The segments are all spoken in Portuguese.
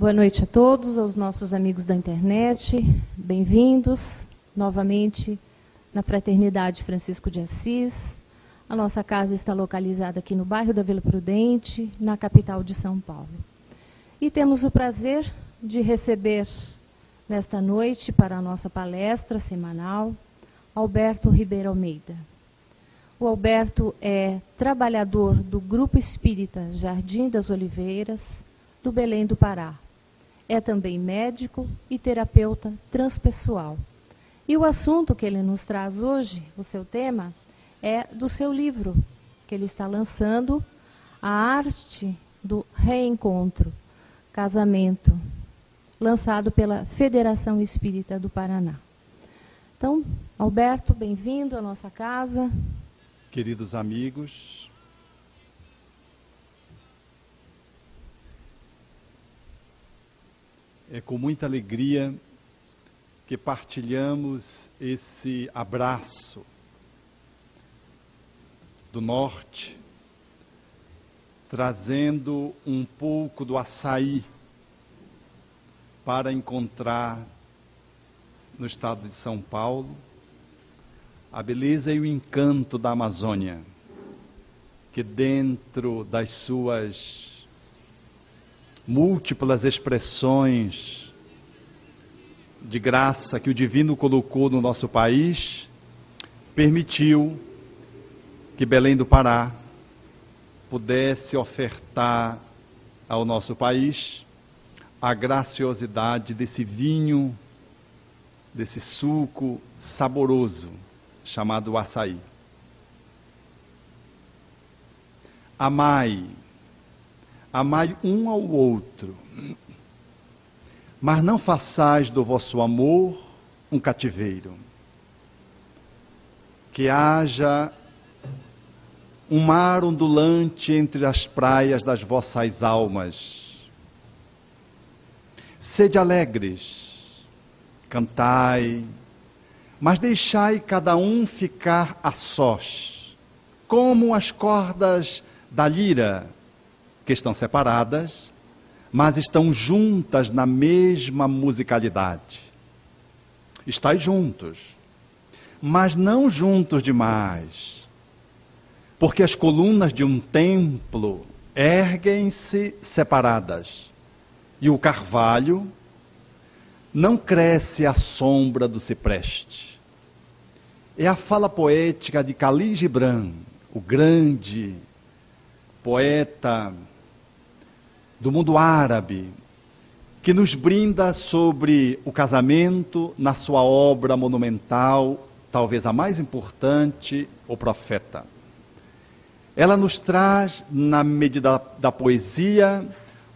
Boa noite a todos, aos nossos amigos da internet. Bem-vindos novamente na Fraternidade Francisco de Assis. A nossa casa está localizada aqui no bairro da Vila Prudente, na capital de São Paulo. E temos o prazer de receber nesta noite, para a nossa palestra semanal, Alberto Ribeiro Almeida. O Alberto é trabalhador do Grupo Espírita Jardim das Oliveiras, do Belém do Pará. É também médico e terapeuta transpessoal. E o assunto que ele nos traz hoje, o seu tema, é do seu livro, que ele está lançando, A Arte do Reencontro, Casamento, lançado pela Federação Espírita do Paraná. Então, Alberto, bem-vindo à nossa casa. Queridos amigos, é com muita alegria que partilhamos esse abraço do norte, trazendo um pouco do açaí para encontrar no estado de São Paulo a beleza e o encanto da Amazônia, que dentro das suas múltiplas expressões de graça que o Divino colocou no nosso país, permitiu que Belém do Pará pudesse ofertar ao nosso país a graciosidade desse vinho, desse suco saboroso, chamado açaí. Amai um ao outro, mas não façais do vosso amor um cativeiro. Que haja um mar ondulante entre as praias das vossas almas. Sede alegres, cantai, mas deixai cada um ficar a sós, como as cordas da lira, que estão separadas, mas estão juntas na mesma musicalidade. Estais juntos, mas não juntos demais, porque as colunas de um templo erguem-se separadas, e o carvalho não cresce à sombra do cipreste. É a fala poética de Khalil Gibran, o grande poeta do mundo árabe, que nos brinda sobre o casamento na sua obra monumental, talvez a mais importante, O Profeta. Ela nos traz, na medida da poesia,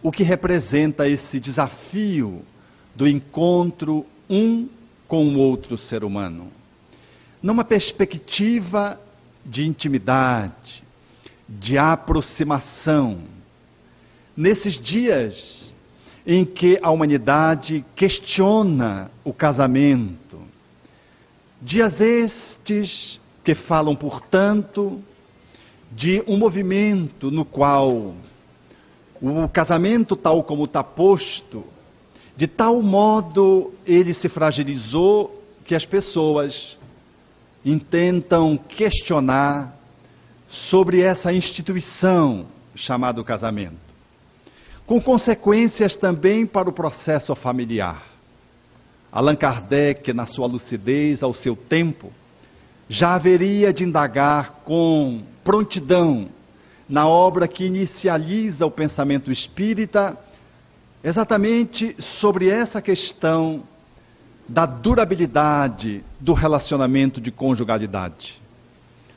o que representa esse desafio do encontro um com o outro ser humano, numa perspectiva de intimidade, de aproximação, nesses dias em que a humanidade questiona o casamento, dias estes que falam, portanto, de um movimento no qual o casamento, tal como está posto, de tal modo ele se fragilizou que as pessoas intentam questionar sobre essa instituição chamada casamento, com consequências também para o processo familiar. Allan Kardec, na sua lucidez, ao seu tempo, já haveria de indagar com prontidão na obra que inicializa o pensamento espírita, exatamente sobre essa questão da durabilidade do relacionamento de conjugalidade.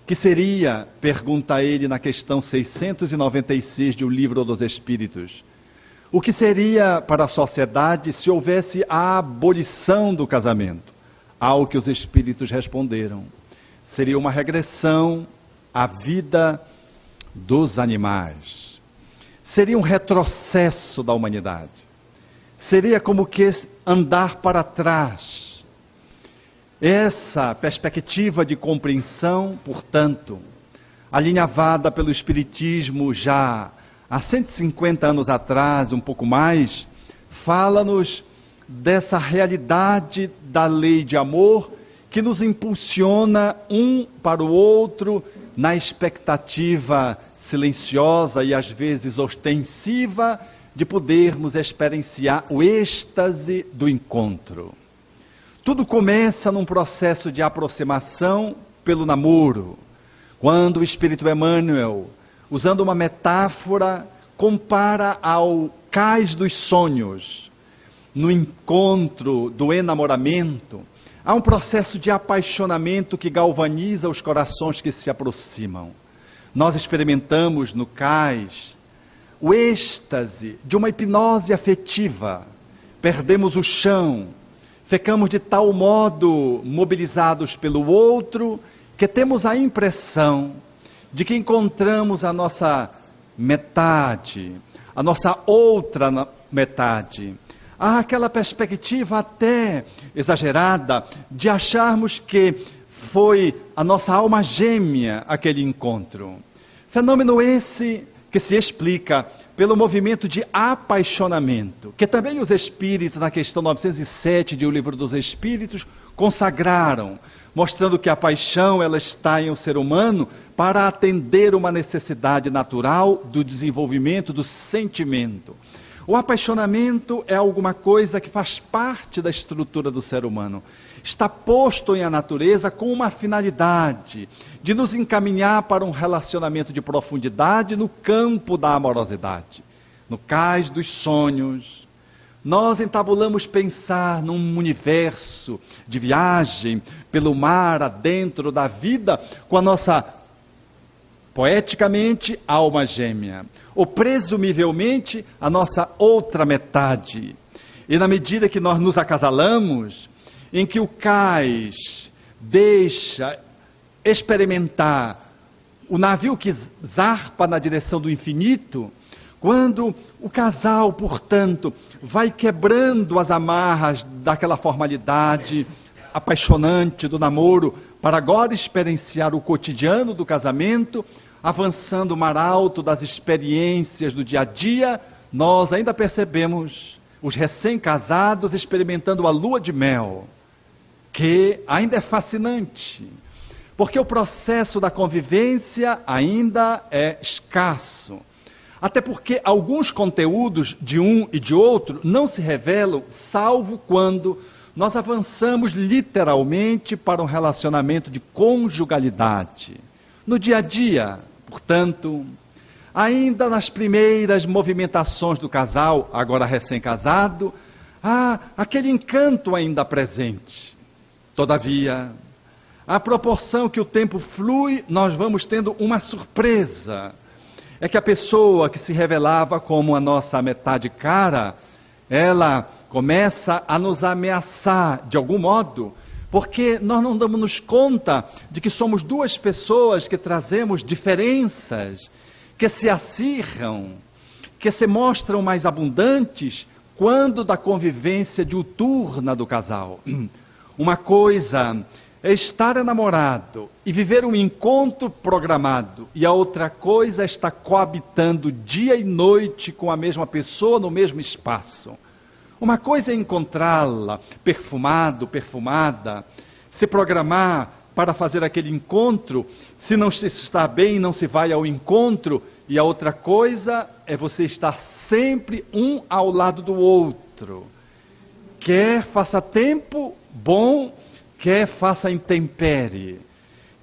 Que seria, pergunta ele na questão 696 de O Livro dos Espíritos, o que seria para a sociedade se houvesse a abolição do casamento? Ao que os espíritos responderam: seria uma regressão à vida dos animais. Seria um retrocesso da humanidade. Seria como que andar para trás. Essa perspectiva de compreensão, portanto, alinhavada pelo Espiritismo já há 150 anos atrás, um pouco mais, fala-nos dessa realidade da lei de amor que nos impulsiona um para o outro na expectativa silenciosa e às vezes ostensiva de podermos experienciar o êxtase do encontro. Tudo começa num processo de aproximação pelo namoro, quando o Espírito Emmanuel, usando uma metáfora, compara ao cais dos sonhos, no encontro do enamoramento, há um processo de apaixonamento que galvaniza os corações que se aproximam. Nós experimentamos no cais o êxtase de uma hipnose afetiva, perdemos o chão, ficamos de tal modo mobilizados pelo outro, que temos a impressão de que encontramos a nossa metade, a nossa outra metade. Há aquela perspectiva até exagerada de acharmos que foi a nossa alma gêmea aquele encontro. Fenômeno esse que se explica pelo movimento de apaixonamento, que também os espíritos, na questão 907 de O Livro dos Espíritos, consagraram, mostrando que a paixão ela está em um ser humano para atender uma necessidade natural do desenvolvimento do sentimento. O apaixonamento é alguma coisa que faz parte da estrutura do ser humano. Está posto em a natureza com uma finalidade de nos encaminhar para um relacionamento de profundidade no campo da amorosidade. No cais dos sonhos, nós entabulamos pensar num universo de viagem pelo mar adentro da vida com a nossa, poeticamente, alma gêmea, ou presumivelmente a nossa outra metade. E na medida que nós nos acasalamos, em que o cais deixa experimentar o navio que zarpa na direção do infinito, quando o casal, portanto, vai quebrando as amarras daquela formalidade apaixonante do namoro, para agora experienciar o cotidiano do casamento, avançando o mar alto das experiências do dia a dia, nós ainda percebemos os recém-casados experimentando a lua de mel, que ainda é fascinante, porque o processo da convivência ainda é escasso. Até porque alguns conteúdos de um e de outro não se revelam, salvo quando nós avançamos literalmente para um relacionamento de conjugalidade. No dia a dia, portanto, ainda nas primeiras movimentações do casal, agora recém-casado, há aquele encanto ainda presente. Todavia, à proporção que o tempo flui, nós vamos tendo uma surpresa. É que a pessoa que se revelava como a nossa metade cara, ela começa a nos ameaçar de algum modo, porque nós não damos conta de que somos duas pessoas que trazemos diferenças, que se acirram, que se mostram mais abundantes quando da convivência diuturna do casal. Uma coisa é estar enamorado e viver um encontro programado, e a outra coisa é estar coabitando dia e noite com a mesma pessoa no mesmo espaço. Uma coisa é encontrá-la perfumado, perfumada, se programar para fazer aquele encontro, se não se está bem, não se vai ao encontro, e a outra coisa é você estar sempre um ao lado do outro. Quer faça tempo bom, quer faça intempérie,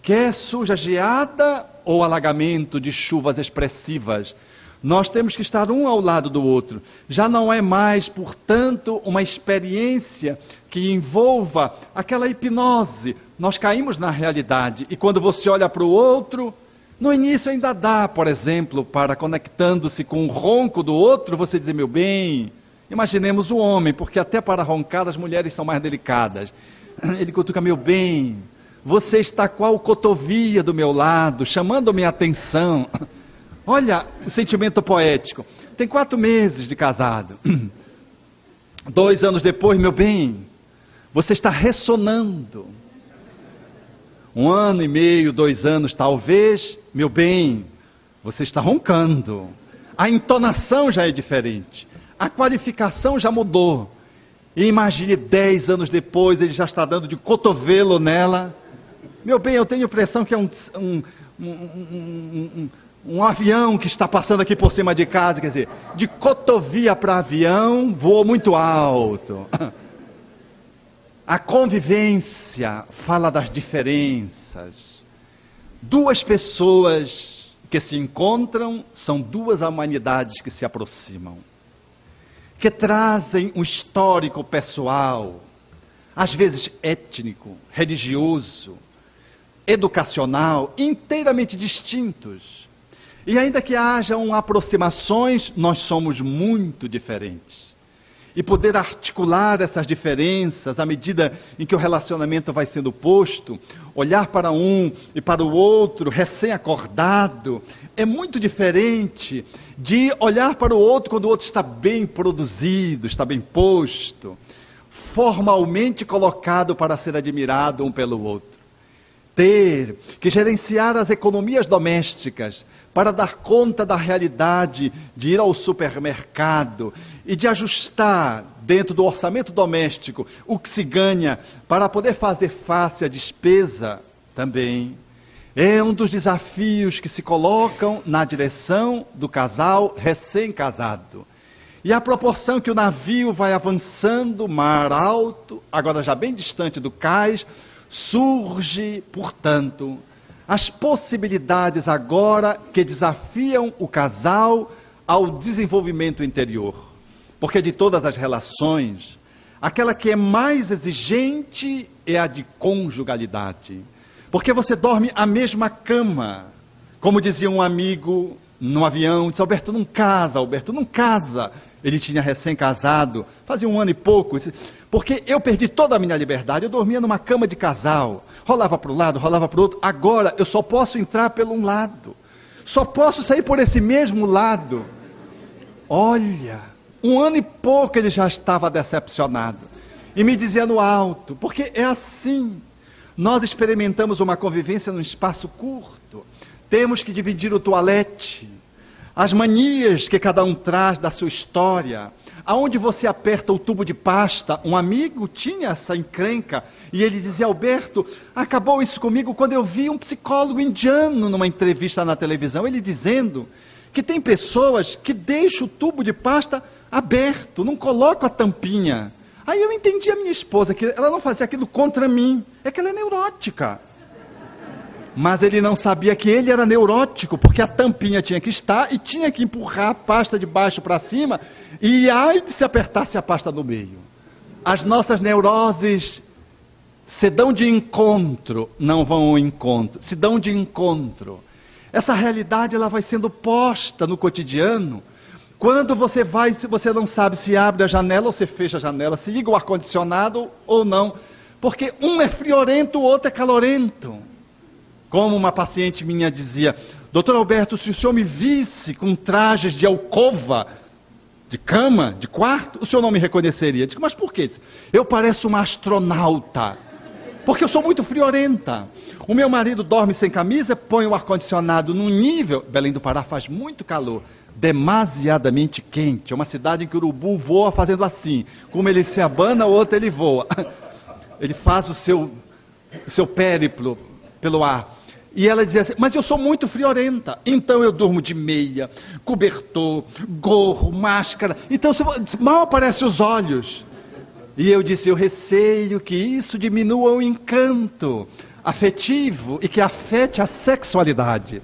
quer suja geada ou alagamento de chuvas expressivas, nós temos que estar um ao lado do outro. Já não é mais, portanto, uma experiência que envolva aquela hipnose. Nós caímos na realidade, e quando você olha para o outro, no início ainda dá, por exemplo, para conectando-se com o ronco do outro, você dizer, meu bem, imaginemos o homem, porque até para roncar as mulheres são mais delicadas. Ele cutuca, meu bem, você está qual cotovia do meu lado, chamando minha atenção. Olha o sentimento poético. Tem 4 meses de casado. 2 anos depois, meu bem, você está ressonando. 1 ano e meio, 2 anos talvez, meu bem, você está roncando. A entonação já é diferente. a qualificação já mudou. E imagine 10 anos depois, ele já está dando de cotovelo nela. Meu bem, eu tenho a impressão que é um avião que está passando aqui por cima de casa, quer dizer, de cotovia para avião, voou muito alto. A convivência fala das diferenças. Duas pessoas que se encontram são duas humanidades que se aproximam, que trazem um histórico pessoal, às vezes étnico, religioso, educacional, inteiramente distintos. E ainda que hajam aproximações, nós somos muito diferentes. E poder articular essas diferenças à medida em que o relacionamento vai sendo posto, olhar para um e para o outro recém-acordado, é muito diferente de olhar para o outro quando o outro está bem produzido, está bem posto, formalmente colocado para ser admirado um pelo outro. Ter que gerenciar as economias domésticas para dar conta da realidade de ir ao supermercado e de ajustar dentro do orçamento doméstico o que se ganha para poder fazer face à despesa também é um dos desafios que se colocam na direção do casal recém-casado. E à proporção que o navio vai avançando, mar alto, agora já bem distante do cais, surge, portanto, as possibilidades agora que desafiam o casal ao desenvolvimento interior. Porque de todas as relações, aquela que é mais exigente é a de conjugalidade. Porque você dorme a mesma cama. Como dizia um amigo no avião, disse: Alberto, não casa. Ele tinha recém-casado, fazia 1 ano e pouco. Porque eu perdi toda a minha liberdade, eu dormia numa cama de casal. Rolava para um lado, rolava para o outro. Agora eu só posso entrar pelo um lado. Só posso sair por esse mesmo lado. Olha, 1 ano e pouco ele já estava decepcionado. E me dizia no alto, porque é assim. Nós experimentamos uma convivência num espaço curto. Temos que dividir o toalete. As manias que cada um traz da sua história. Aonde você aperta o tubo de pasta, um amigo tinha essa encrenca, e ele dizia: Alberto, acabou isso comigo quando eu vi um psicólogo indiano numa entrevista na televisão, ele dizendo que tem pessoas que deixam o tubo de pasta aberto, não colocam a tampinha. Aí eu entendi a minha esposa, que ela não fazia aquilo contra mim, é que ela é neurótica. Mas ele não sabia que ele era neurótico, porque a tampinha tinha que estar e tinha que empurrar a pasta de baixo para cima, e ai se apertasse a pasta no meio. As nossas neuroses se dão de encontro, não vão ao encontro, se dão de encontro. Essa realidade ela vai sendo posta no cotidiano. Quando você vai, se você não sabe se abre a janela ou se fecha a janela, se liga o ar-condicionado ou não, porque um é friorento, o outro é calorento. Como uma paciente minha dizia: doutor Alberto, se o senhor me visse com trajes de alcova, de cama, de quarto, o senhor não me reconheceria. Eu disse: mas por quê? Eu pareço uma astronauta, porque eu sou muito friorenta. O meu marido dorme sem camisa, põe o ar-condicionado num nível... Belém do Pará faz muito calor, demasiadamente quente. É uma cidade em que o urubu voa fazendo assim. Como ele se abana, o outro ele voa. Ele faz o seu périplo pelo ar. E ela dizia assim: mas eu sou muito friorenta, então eu durmo de meia, cobertor, gorro, máscara, então mal aparecem os olhos. E eu disse: eu receio que isso diminua o encanto afetivo e que afete a sexualidade.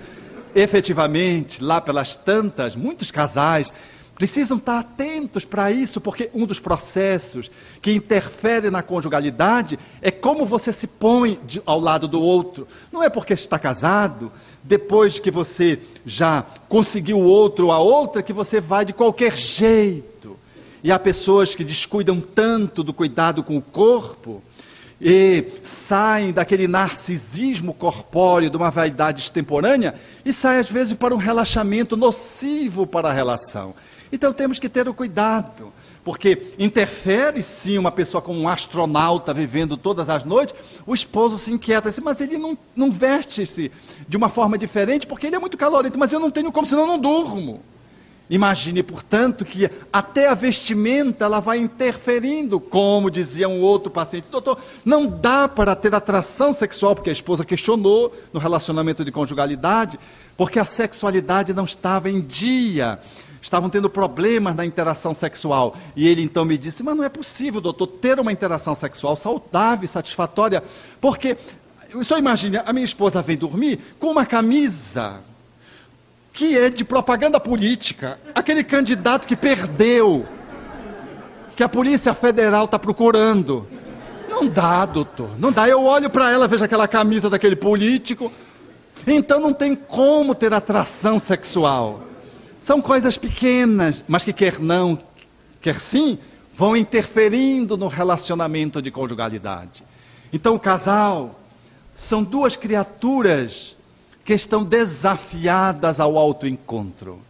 Efetivamente, lá pelas tantas, muitos casais precisam estar atentos para isso, porque um dos processos que interfere na conjugalidade é como você se põe ao lado do outro. Não é porque está casado, depois que você já conseguiu o outro ou a outra, que você vai de qualquer jeito. E há pessoas que descuidam tanto do cuidado com o corpo e saem daquele narcisismo corpóreo, de uma vaidade extemporânea, e saem às vezes para um relaxamento nocivo para a relação. Então temos que ter o cuidado, porque interfere sim uma pessoa como um astronauta vivendo todas as noites, o esposo se inquieta, mas ele não veste-se de uma forma diferente, porque ele é muito calorento, mas eu não tenho como, senão eu não durmo. Imagine, portanto, que até a vestimenta ela vai interferindo, como dizia um outro paciente. Doutor, não dá para ter atração sexual, porque a esposa questionou no relacionamento de conjugalidade, porque a sexualidade não estava em dia. Estavam tendo problemas na interação sexual. E ele então me disse, mas não é possível, doutor, ter uma interação sexual saudável e satisfatória, porque, só imagine, a minha esposa vem dormir com uma camisa que é de propaganda política, aquele candidato que perdeu, que a Polícia Federal está procurando. Não dá, doutor, não dá. Eu olho para ela, vejo aquela camisa daquele político, então não tem como ter atração sexual. São coisas pequenas, mas que quer não, quer sim, vão interferindo no relacionamento de conjugalidade. Então o casal são duas criaturas que estão desafiadas ao autoencontro.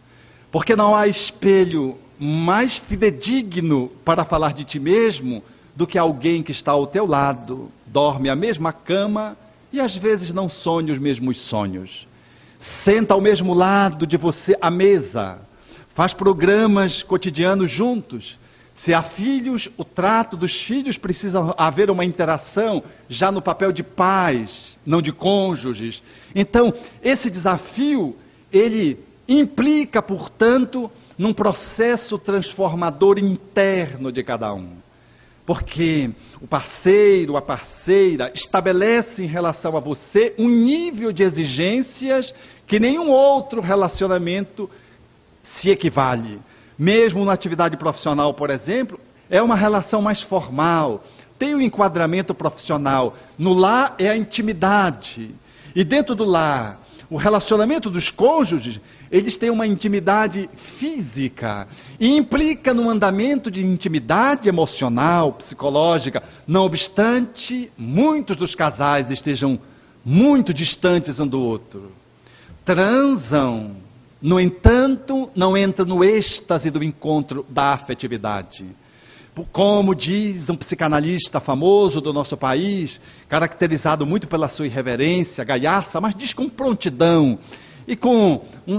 Porque não há espelho mais fidedigno para falar de ti mesmo do que alguém que está ao teu lado, dorme a mesma cama e às vezes não sonha os mesmos sonhos. Senta ao mesmo lado de você à mesa, faz programas cotidianos juntos. Se há filhos, o trato dos filhos precisa haver uma interação já no papel de pais, não de cônjuges. Então, esse desafio, ele implica, portanto, num processo transformador interno de cada um. Porque o parceiro, a parceira, estabelece em relação a você um nível de exigências que nenhum outro relacionamento se equivale. Mesmo na atividade profissional, por exemplo, é uma relação mais formal, tem um enquadramento profissional. No lar é a intimidade. E dentro do lar, o relacionamento dos cônjuges, eles têm uma intimidade física. E implica num andamento de intimidade emocional, psicológica. Não obstante, muitos dos casais estejam muito distantes um do outro. Transam. No entanto, não entra no êxtase do encontro da afetividade. Como diz um psicanalista famoso do nosso país, caracterizado muito pela sua irreverência, gaiaça, mas diz com prontidão, e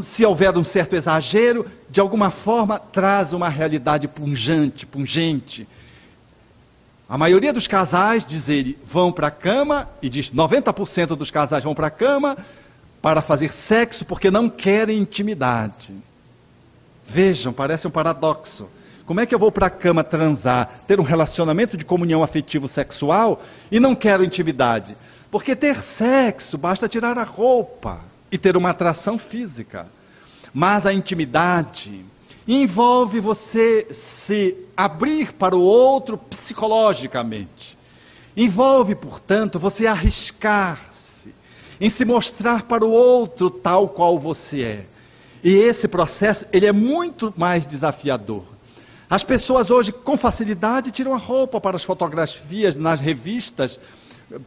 se houver um certo exagero, de alguma forma traz uma realidade pungente. A maioria dos casais, diz ele, vão para a cama, e diz 90% dos casais vão para a cama, para fazer sexo porque não querem intimidade. Vejam, parece um paradoxo. Como é que eu vou para a cama transar, ter um relacionamento de comunhão afetivo sexual e não quero intimidade? Porque ter sexo basta tirar a roupa e ter uma atração física. Mas a intimidade envolve você se abrir para o outro psicologicamente. Envolve, portanto, você arriscar em se mostrar para o outro tal qual você é. E esse processo, ele é muito mais desafiador. As pessoas hoje, com facilidade, tiram a roupa para as fotografias nas revistas,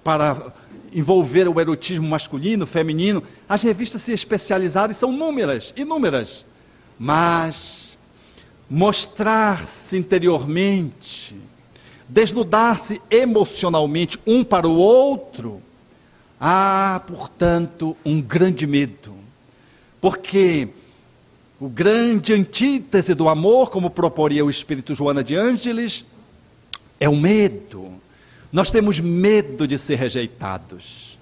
para envolver o erotismo masculino, feminino. As revistas se especializaram e são inúmeras. Mas mostrar-se interiormente, desnudar-se emocionalmente um para o outro, há, portanto, um grande medo, porque o grande antítese do amor, como proporia o Espírito Joana de Ângeles, é o medo. Nós temos medo de ser rejeitados,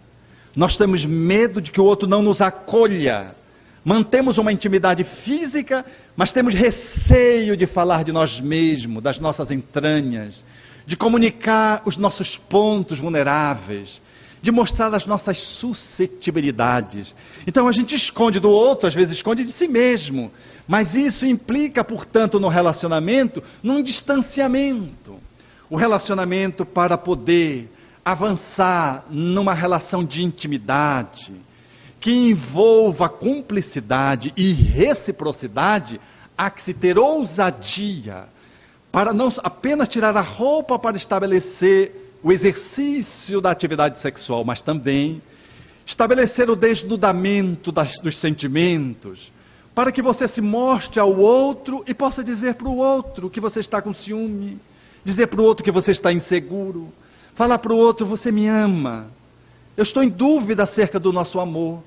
nós temos medo de que o outro não nos acolha, mantemos uma intimidade física, mas temos receio de falar de nós mesmos, das nossas entranhas, de comunicar os nossos pontos vulneráveis, de mostrar as nossas suscetibilidades. Então a gente esconde do outro, às vezes esconde de si mesmo. Mas isso implica, portanto, no relacionamento, num distanciamento. O relacionamento, para poder avançar numa relação de intimidade, que envolva cumplicidade e reciprocidade, há que se ter ousadia, para não apenas tirar a roupa para estabelecer o exercício da atividade sexual, mas também estabelecer o desnudamento dos sentimentos, para que você se mostre ao outro e possa dizer para o outro que você está com ciúme, dizer para o outro que você está inseguro, falar para o outro, você me ama, eu estou em dúvida acerca do nosso amor,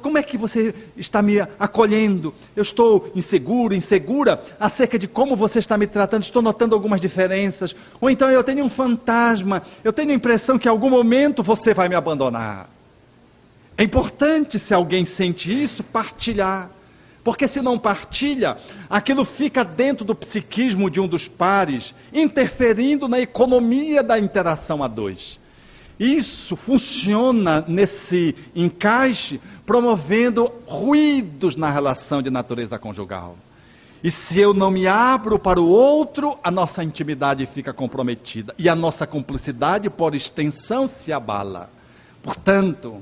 Como é que você está me acolhendo? Eu estou inseguro, insegura acerca de como você está me tratando, estou notando algumas diferenças. Ou então eu tenho um fantasma, eu tenho a impressão que em algum momento você vai me abandonar. É importante, se alguém sente isso, partilhar. Porque se não partilha, aquilo fica dentro do psiquismo de um dos pares, interferindo na economia da interação a dois. Isso funciona nesse encaixe, promovendo ruídos na relação de natureza conjugal. E se eu não me abro para o outro, a nossa intimidade fica comprometida. E a nossa cumplicidade, por extensão, se abala. Portanto,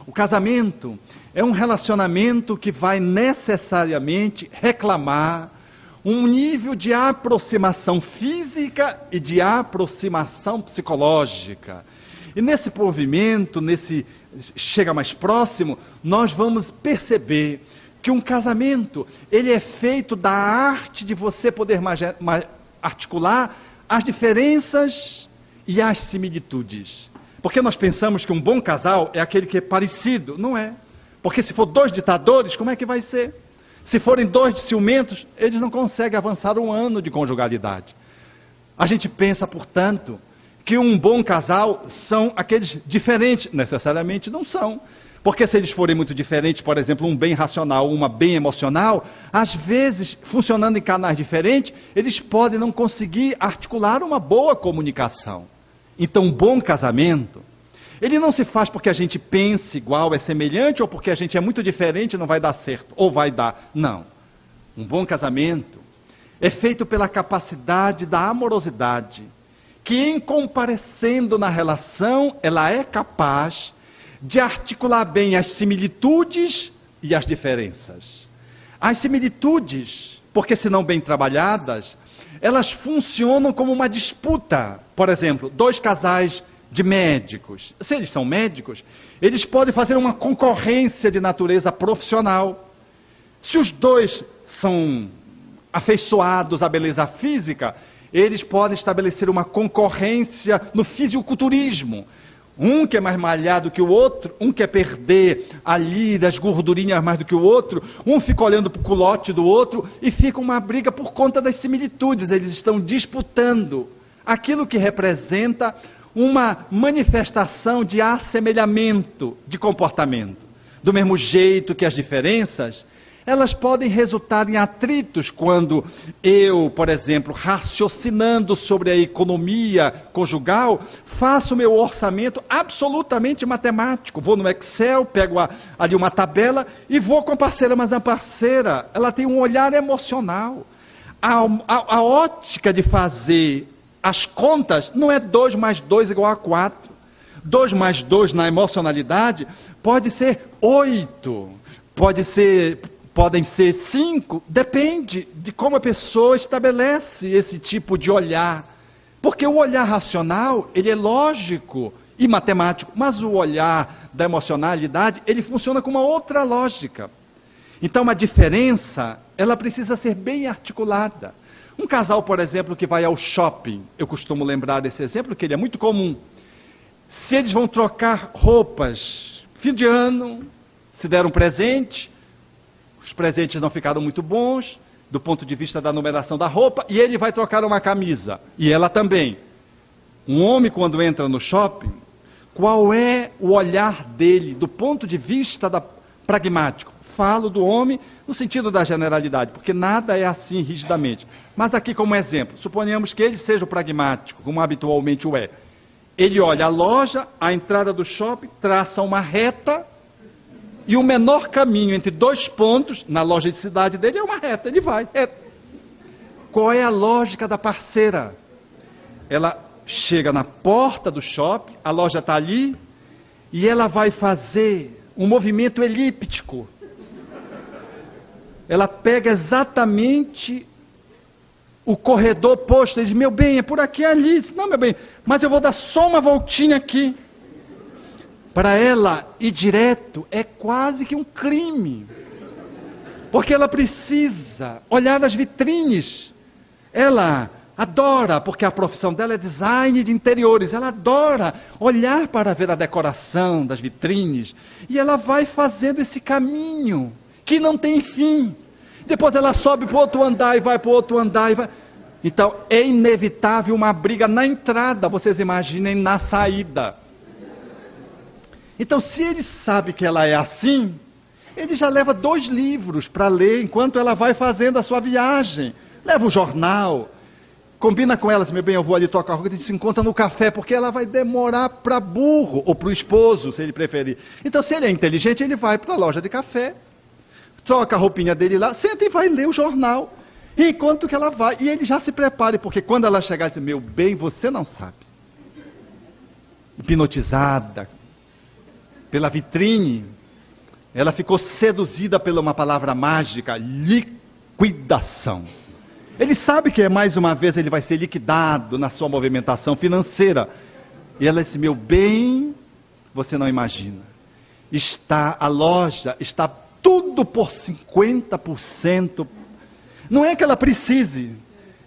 o casamento é um relacionamento que vai necessariamente reclamar um nível de aproximação física e de aproximação psicológica. E nesse movimento, chega mais próximo, nós vamos perceber que um casamento, ele é feito da arte de você poder articular as diferenças e as similitudes. Porque nós pensamos que um bom casal é aquele que é parecido. Não é. Porque se for dois ditadores, como é que vai ser? Se forem dois ciumentos, eles não conseguem avançar um ano de conjugalidade. A gente pensa, portanto, que um bom casal são aqueles diferentes. Necessariamente não são. Porque se eles forem muito diferentes, por exemplo, um bem racional, uma bem emocional, às vezes, funcionando em canais diferentes, eles podem não conseguir articular uma boa comunicação. Então, um bom casamento, ele não se faz porque a gente pensa igual, é semelhante, ou porque a gente é muito diferente e não vai dar certo, ou vai dar. Não. Um bom casamento é feito pela capacidade da amorosidade, que em comparecendo na relação, ela é capaz de articular bem as similitudes e as diferenças. As similitudes, porque se não bem trabalhadas, elas funcionam como uma disputa. Por exemplo, dois casais de médicos. Se eles são médicos, eles podem fazer uma concorrência de natureza profissional. Se os dois são afeiçoados à beleza física, eles podem estabelecer uma concorrência no fisiculturismo. Um que é mais malhado que o outro, um quer perder ali das gordurinhas mais do que o outro, um fica olhando para o culote do outro e fica uma briga por conta das similitudes. Eles estão disputando aquilo que representa uma manifestação de assemelhamento de comportamento. Do mesmo jeito que as diferenças, elas podem resultar em atritos quando eu, por exemplo, raciocinando sobre a economia conjugal, faço meu orçamento absolutamente matemático. Vou no Excel, pego ali uma tabela e vou com a parceira, mas a parceira, ela tem um olhar emocional. A ótica de fazer as contas não é 2 mais 2 igual a 4. 2 mais 2 na emocionalidade pode ser 8, podem ser 5, depende de como a pessoa estabelece esse tipo de olhar. Porque o olhar racional, ele é lógico e matemático, mas o olhar da emocionalidade, ele funciona com uma outra lógica. Então, a diferença, ela precisa ser bem articulada. Um casal, por exemplo, que vai ao shopping, eu costumo lembrar desse exemplo, que ele é muito comum. Se eles vão trocar roupas, fim de ano, se deram um presente, os presentes não ficaram muito bons, do ponto de vista da numeração da roupa, e ele vai trocar uma camisa, e ela também. Um homem, quando entra no shopping, qual é o olhar dele, do ponto de vista pragmático? Falo do homem no sentido da generalidade, porque nada é assim rigidamente. Mas aqui como exemplo, suponhamos que ele seja o pragmático, como habitualmente o é. Ele olha a loja, a entrada do shopping, traça uma reta, e o menor caminho entre 2 pontos, na loja de cidade dele, é uma reta, ele vai. Qual é a lógica da parceira? Ela chega na porta do shopping, a loja está ali, e ela vai fazer um movimento elíptico. Ela pega exatamente o corredor posto, e diz, meu bem, é por aqui, ali. Diz, não, meu bem, mas eu vou dar só uma voltinha aqui. Para ela ir direto é quase que um crime. Porque ela precisa olhar as vitrines. Ela Adora, porque a profissão dela é design de interiores. Ela adora olhar para ver a decoração das vitrines. E ela vai fazendo esse caminho que não tem fim. Depois ela sobe para o outro andar e vai para o outro andar e vai. Então é inevitável uma briga na entrada, vocês imaginem na saída. Então se ele sabe que ela é assim, ele já leva 2 livros para ler enquanto ela vai fazendo a sua viagem. Leva o jornal, combina com ela, meu bem, eu vou ali tocar a roupa, a gente se encontra no café, porque ela vai demorar para burro, ou para o esposo, se ele preferir. Então se ele é inteligente, ele vai para a loja de café, troca a roupinha dele lá, senta e vai ler o jornal. Enquanto que ela vai, e ele já se prepare, porque quando ela chegar e dizer, meu bem, você não sabe. Hipnotizada pela vitrine, ela ficou seduzida pela uma palavra mágica, liquidação. Ele sabe que mais uma vez ele vai ser liquidado na sua movimentação financeira. E ela disse, meu bem, você não imagina. A loja está tudo por 50%. Não é que ela precise,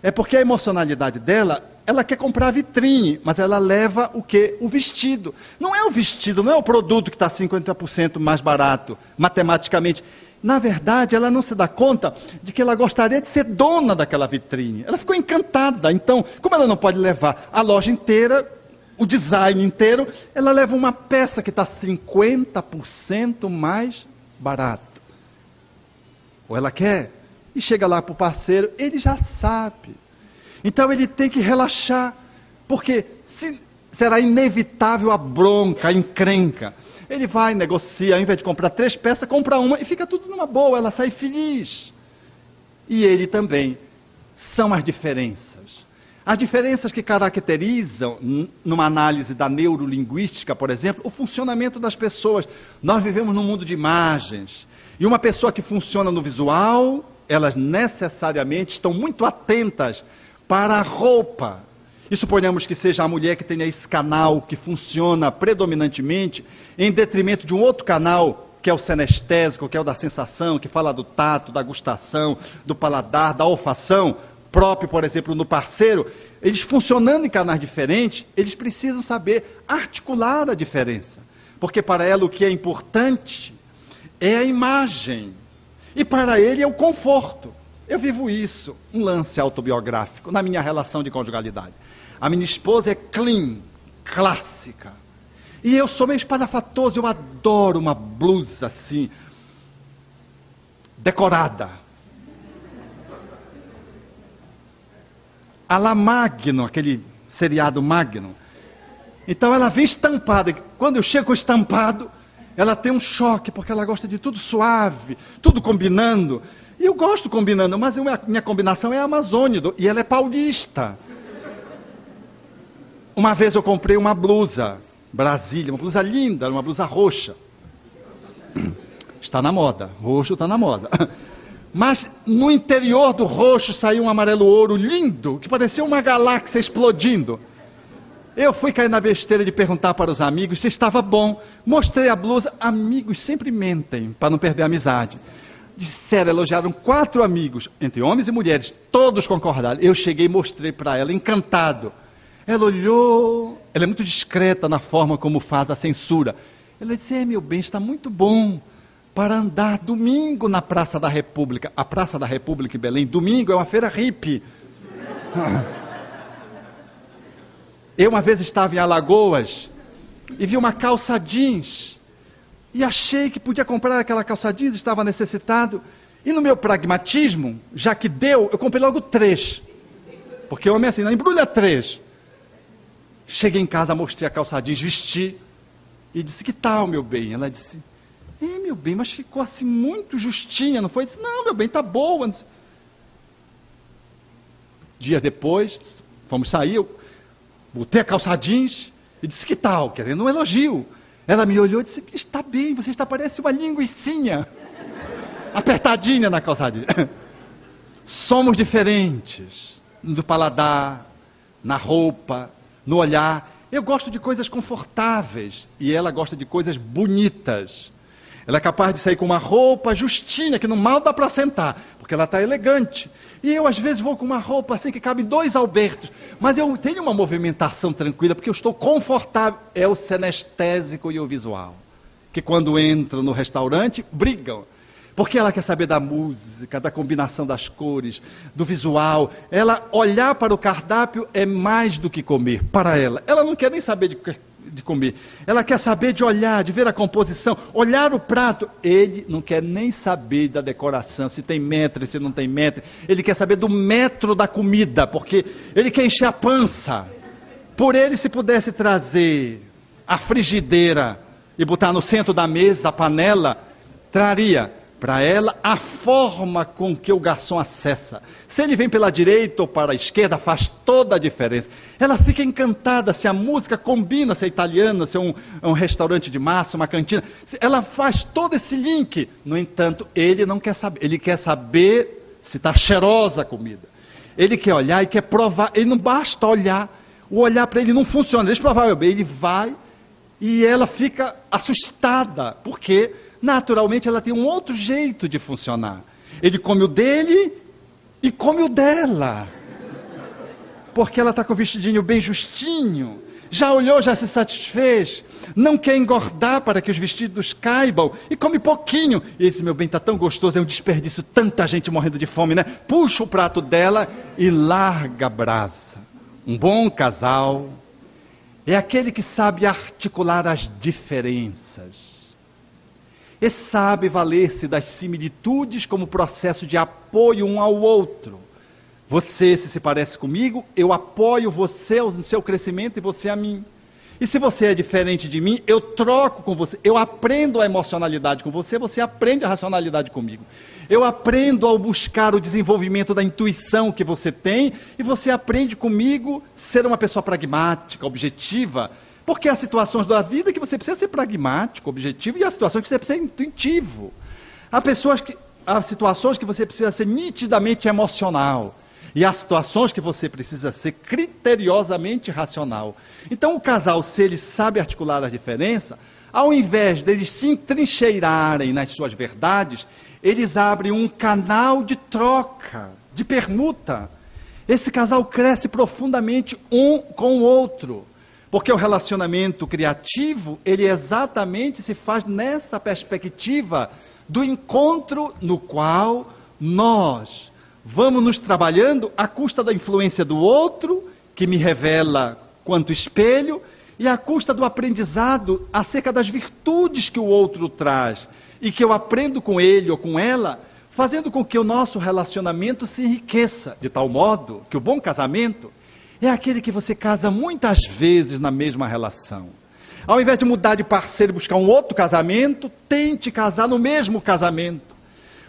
é porque a emocionalidade dela, ela quer comprar a vitrine, mas ela leva o quê? O vestido. Não é o vestido, não é o produto que está 50% mais barato, matematicamente. Na verdade, ela não se dá conta de que ela gostaria de ser dona daquela vitrine. Ela ficou encantada. Então, como ela não pode levar a loja inteira, o design inteiro, ela leva uma peça que está 50% mais barato. Ou ela quer, e chega lá para o parceiro, ele já sabe. Então ele tem que relaxar, porque será inevitável a bronca, a encrenca. Ele vai, negocia, ao invés de comprar 3 peças, compra uma e fica tudo numa boa, ela sai feliz. E ele também. São as diferenças. As diferenças que caracterizam, numa análise da neurolinguística, por exemplo, o funcionamento das pessoas. Nós vivemos num mundo de imagens. E uma pessoa que funciona no visual, elas necessariamente estão muito atentas para a roupa. E suponhamos que seja a mulher que tenha esse canal que funciona predominantemente em detrimento de um outro canal, que é o senestésico, que é o da sensação, que fala do tato, da gustação, do paladar, da olfação, próprio, por exemplo, no parceiro. Eles funcionando em canais diferentes, eles precisam saber articular a diferença. Porque para ela o que é importante é a imagem. E para ele é o conforto. Eu vivo isso, um lance autobiográfico, na minha relação de conjugalidade. A minha esposa é clean, clássica. E eu sou meio espalhafatoso, eu adoro uma blusa assim, decorada. A la Magno, aquele seriado Magno. Então ela vem estampada. Quando eu chego estampado, ela tem um choque, porque ela gosta de tudo suave, tudo combinando. E eu gosto combinando, mas minha combinação é amazônica, e ela é paulista. Uma vez eu comprei uma blusa, Brasília, uma blusa linda, uma blusa roxa. Está na moda, roxo está na moda. Mas no interior do roxo saiu um amarelo ouro lindo, que parecia uma galáxia explodindo. Eu fui cair na besteira de perguntar para os amigos se estava bom. Mostrei a blusa, amigos sempre mentem, para não perder a amizade. Disseram, elogiaram 4 amigos, entre homens e mulheres, todos concordaram. Eu cheguei e mostrei para ela, encantado. Ela olhou, ela é muito discreta na forma como faz a censura. Ela disse, meu bem, está muito bom para andar domingo na Praça da República. A Praça da República em Belém, domingo é uma feira hippie. Eu uma vez estava em Alagoas e vi uma calça jeans. E achei que podia comprar aquela calça jeans, estava necessitado. E no meu pragmatismo, já que deu, eu comprei logo 3. Porque o homem é assim, não embrulha 3. Cheguei em casa, mostrei a calça jeans, vesti. E disse, que tal, meu bem? Ela disse, meu bem, mas ficou assim muito justinha, não foi? Eu disse, não, meu bem, tá boa. Dias depois, fomos sair, eu botei a calça jeans e disse, que tal? Querendo um elogio. Ela me olhou e disse, está bem, você está parece uma linguicinha. Apertadinha na calça jeans. Somos diferentes no paladar, na roupa, no olhar. Eu gosto de coisas confortáveis e ela gosta de coisas bonitas. Ela é capaz de sair com uma roupa justinha, que no mal dá para sentar, porque ela está elegante. E eu, às vezes, vou com uma roupa assim, que cabe 2 Albertos. Mas eu tenho uma movimentação tranquila, porque eu estou confortável. É o senestésico e o visual. Que quando entram no restaurante, brigam. Porque ela quer saber da música, da combinação das cores, do visual. Ela olhar para o cardápio é mais do que comer, para ela. Ela não quer nem saber de comer. Ela quer saber de olhar, de ver a composição, olhar o prato. Ele não quer nem saber da decoração, se tem metro, se não tem metro. Ele quer saber do metro da comida, porque ele quer encher a pança. Por ele, se pudesse trazer a frigideira e botar no centro da mesa a panela, traria para ela a forma com que o garçom acessa. Se ele vem pela direita ou para a esquerda, faz toda a diferença. Ela fica encantada se a música combina, se é italiana, se é um restaurante de massa, uma cantina. Ela faz todo esse link. No entanto, ele não quer saber. Ele quer saber se está cheirosa a comida. Ele quer olhar e quer provar. Ele não basta olhar. O olhar para ele não funciona. Deixa eu provar. Ele vai e ela fica assustada. Por quê? Naturalmente ela tem um outro jeito de funcionar. Ele come o dele e come o dela. Porque ela está com o vestidinho bem justinho. Já olhou, já se satisfez. Não quer engordar para que os vestidos caibam. E come pouquinho. E esse, meu bem, está tão gostoso, é um desperdício. Tanta gente morrendo de fome, né? Puxa o prato dela e larga a brasa. Um bom casal é aquele que sabe articular as diferenças. E sabe valer-se das similitudes como processo de apoio um ao outro. Você, se parece comigo, eu apoio você no seu crescimento e você a mim. E se você é diferente de mim, eu troco com você. Eu aprendo a emocionalidade com você, você aprende a racionalidade comigo. Eu aprendo ao buscar o desenvolvimento da intuição que você tem, e você aprende comigo a ser uma pessoa pragmática, objetiva. Porque há situações da vida que você precisa ser pragmático, objetivo, e há situações que você precisa ser intuitivo. Há situações que você precisa ser nitidamente emocional. E há situações que você precisa ser criteriosamente racional. Então o casal, se ele sabe articular a diferença, ao invés deles se entrincheirarem nas suas verdades, eles abrem um canal de troca, de permuta. Esse casal cresce profundamente um com o outro. Porque o relacionamento criativo, ele exatamente se faz nessa perspectiva do encontro no qual nós vamos nos trabalhando à custa da influência do outro, que me revela quanto espelho, e à custa do aprendizado acerca das virtudes que o outro traz, e que eu aprendo com ele ou com ela, fazendo com que o nosso relacionamento se enriqueça, de tal modo que o bom casamento é aquele que você casa muitas vezes na mesma relação. Ao invés de mudar de parceiro e buscar um outro casamento, tente casar no mesmo casamento.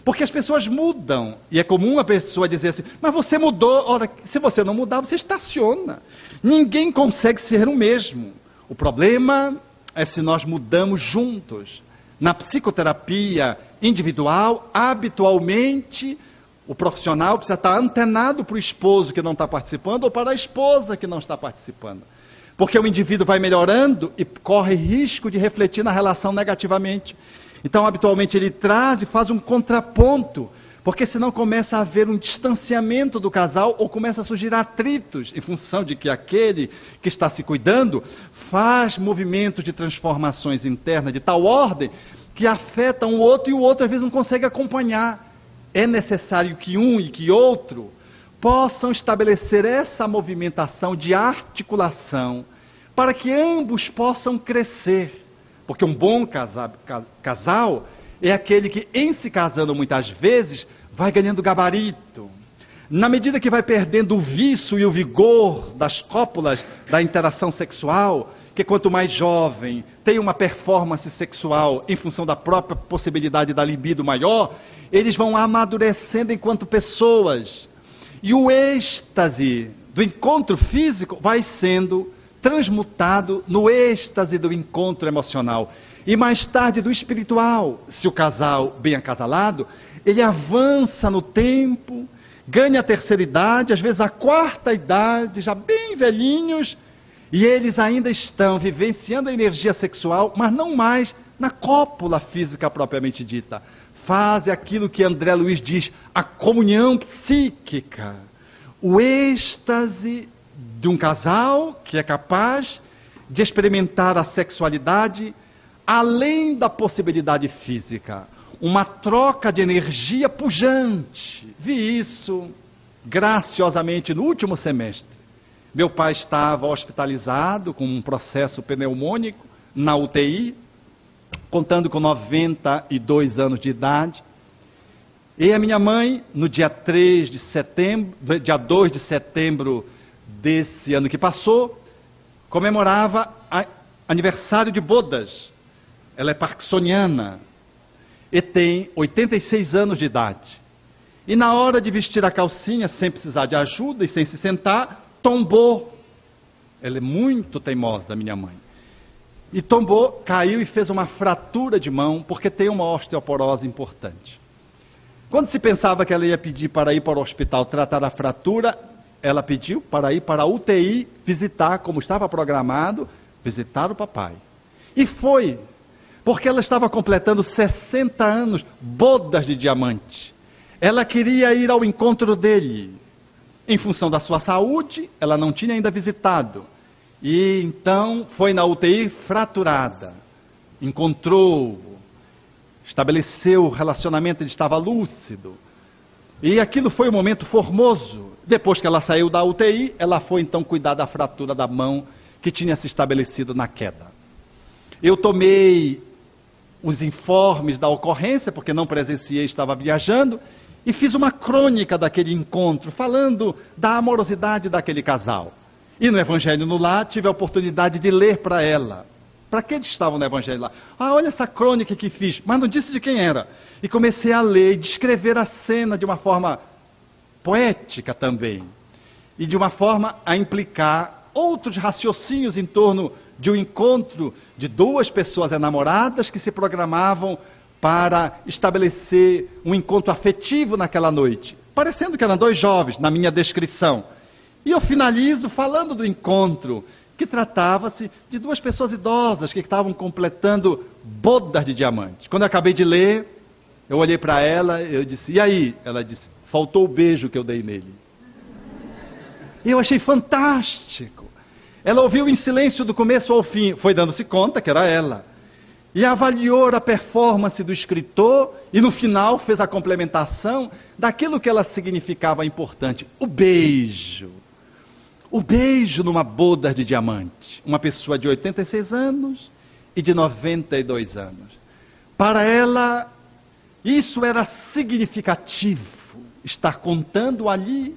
Porque as pessoas mudam. E é comum a pessoa dizer assim, mas você mudou. Ora, se você não mudar, você estaciona. Ninguém consegue ser o mesmo. O problema é se nós mudamos juntos. Na psicoterapia individual, habitualmente, o profissional precisa estar antenado para o esposo que não está participando ou para a esposa que não está participando. Porque o indivíduo vai melhorando e corre risco de refletir na relação negativamente. Então, habitualmente, ele traz e faz um contraponto, porque senão começa a haver um distanciamento do casal ou começa a surgir atritos, em função de que aquele que está se cuidando faz movimentos de transformações internas de tal ordem que afetam o outro e o outro às vezes não consegue acompanhar. É necessário que um e que outro possam estabelecer essa movimentação de articulação para que ambos possam crescer. Porque um bom casal é aquele que, em se casando muitas vezes, vai ganhando gabarito. Na medida que vai perdendo o vício e o vigor das cópulas da interação sexual, que quanto mais jovem tem uma performance sexual em função da própria possibilidade da libido maior, eles vão amadurecendo enquanto pessoas. E o êxtase do encontro físico vai sendo transmutado no êxtase do encontro emocional. E mais tarde do espiritual. Se o casal bem acasalado, ele avança no tempo, ganha a terceira idade, às vezes a quarta idade, já bem velhinhos, e eles ainda estão vivenciando a energia sexual, mas não mais na cópula física propriamente dita. Faz aquilo que André Luiz diz, a comunhão psíquica, o êxtase de um casal que é capaz de experimentar a sexualidade além da possibilidade física. Uma troca de energia pujante. Vi isso graciosamente no último semestre. Meu pai estava hospitalizado com um processo pneumônico na UTI, contando com 92 anos de idade. E a minha mãe, no dia 2 de setembro desse ano que passou, comemorava aniversário de bodas. Ela é parkinsoniana e tem 86 anos de idade. E na hora de vestir a calcinha, sem precisar de ajuda e sem se sentar, tombou. Ela é muito teimosa, minha mãe. E tombou, caiu e fez uma fratura de mão, porque tem uma osteoporose importante. Quando se pensava que ela ia pedir para ir para o hospital tratar a fratura, ela pediu para ir para a UTI visitar, como estava programado, visitar o papai. E foi, porque ela estava completando 60 anos, bodas de diamante. Ela queria ir ao encontro dele. Em função da sua saúde, ela não tinha ainda visitado. E então foi na UTI fraturada. Encontrou, estabeleceu o relacionamento, ele estava lúcido. E aquilo foi um momento formoso. Depois que ela saiu da UTI, ela foi então cuidar da fratura da mão que tinha se estabelecido na queda. Eu tomei os informes da ocorrência, porque não presenciei, estava viajando, e fiz uma crônica daquele encontro, falando da amorosidade daquele casal. E no Evangelho no Lar, tive a oportunidade de ler para ela. Para aqueles que estavam no Evangelho lá. Olha essa crônica que fiz, mas não disse de quem era. E comecei a ler e descrever a cena de uma forma poética também. E de uma forma a implicar outros raciocínios em torno de um encontro de duas pessoas enamoradas que se programavam para estabelecer um encontro afetivo naquela noite. Parecendo que eram dois jovens, na minha descrição. E eu finalizo falando do encontro, que tratava-se de duas pessoas idosas que estavam completando bodas de diamante. Quando eu acabei de ler, eu olhei para ela e eu disse, e aí? Ela disse, faltou o beijo que eu dei nele. E eu achei fantástico. Ela ouviu em silêncio do começo ao fim, foi dando-se conta que era ela. E avaliou a performance do escritor e no final fez a complementação daquilo que ela significava importante, o beijo. O beijo numa boda de diamante. Uma pessoa de 86 anos e de 92 anos. Para ela, isso era significativo, estar contando ali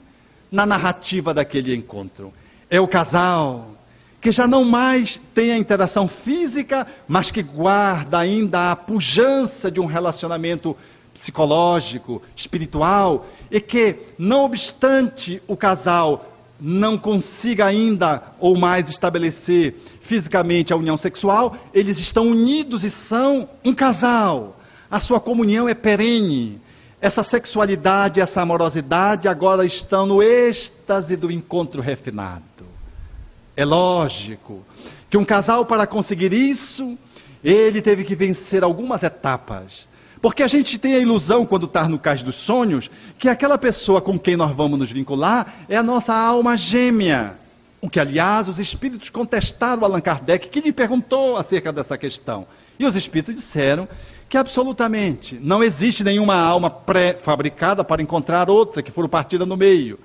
na narrativa daquele encontro. É o casal que já não mais tem a interação física, mas que guarda ainda a pujança de um relacionamento psicológico, espiritual, e que, não obstante o casal não consiga ainda ou mais estabelecer fisicamente a união sexual, eles estão unidos e são um casal. A sua comunhão é perene. Essa sexualidade, essa amorosidade agora estão no êxtase do encontro refinado. É lógico que um casal, para conseguir isso, ele teve que vencer algumas etapas. Porque a gente tem a ilusão, quando está no cais dos sonhos, que aquela pessoa com quem nós vamos nos vincular é a nossa alma gêmea. O que, aliás, os espíritos contestaram a Allan Kardec, que lhe perguntou acerca dessa questão. E os espíritos disseram que absolutamente não existe nenhuma alma pré-fabricada para encontrar outra que for partida no meio.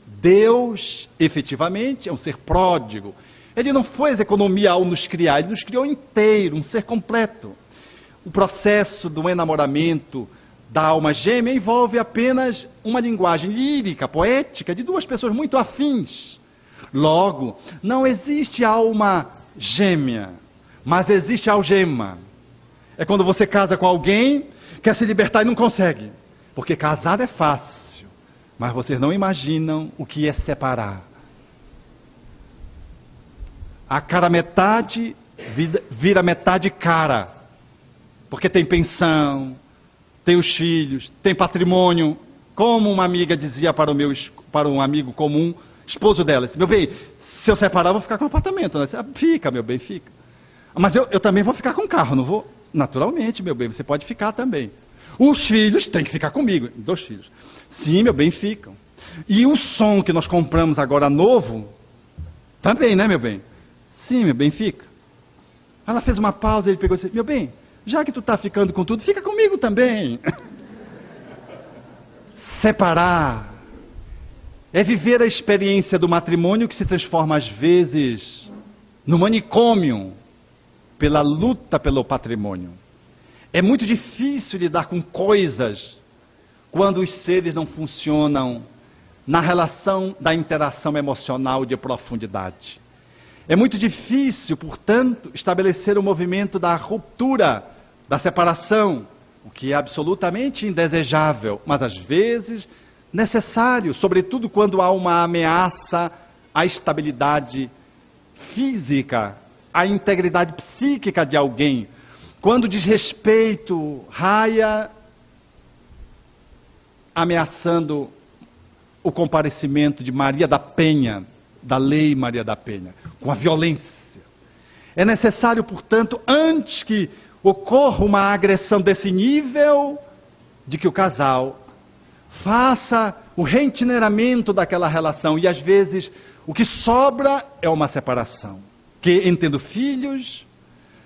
Deus, efetivamente, é um ser pródigo. Ele não fez economia ao nos criar, ele nos criou inteiro, um ser completo. O processo do enamoramento da alma gêmea envolve apenas uma linguagem lírica, poética, de duas pessoas muito afins. Logo, não existe alma gêmea, mas existe algema. É quando você casa com alguém, quer se libertar e não consegue. Porque casar é fácil, mas vocês não imaginam o que é separar. A cara metade vira metade cara. Porque tem pensão, tem os filhos, tem patrimônio. Como uma amiga dizia para um amigo comum, esposo dela, disse, meu bem, se eu separar, eu vou ficar com o apartamento. Ela disse, fica, meu bem, fica. Mas eu também vou ficar com o carro, não vou? Naturalmente, meu bem, você pode ficar também. Os filhos têm que ficar comigo. 2 filhos. Sim, meu bem, ficam. E o som que nós compramos agora novo, também, né, meu bem? Sim, meu bem, fica. Ela fez uma pausa, ele pegou e disse, meu bem, já que tu está ficando com tudo, fica comigo também. Separar é viver a experiência do matrimônio que se transforma às vezes no manicômio pela luta pelo patrimônio. É muito difícil lidar com coisas quando os seres não funcionam na relação da interação emocional de profundidade. É muito difícil, portanto, estabelecer o movimento da ruptura, da separação, o que é absolutamente indesejável, mas às vezes necessário, sobretudo quando há uma ameaça à estabilidade física, à integridade psíquica de alguém. Quando o desrespeito raia, ameaçando o comparecimento de Maria da Penha, da lei Maria da Penha, com a violência. É necessário, portanto, antes que ocorra uma agressão desse nível, de que o casal faça o reitineramento daquela relação. E às vezes o que sobra é uma separação. Que, entendo filhos,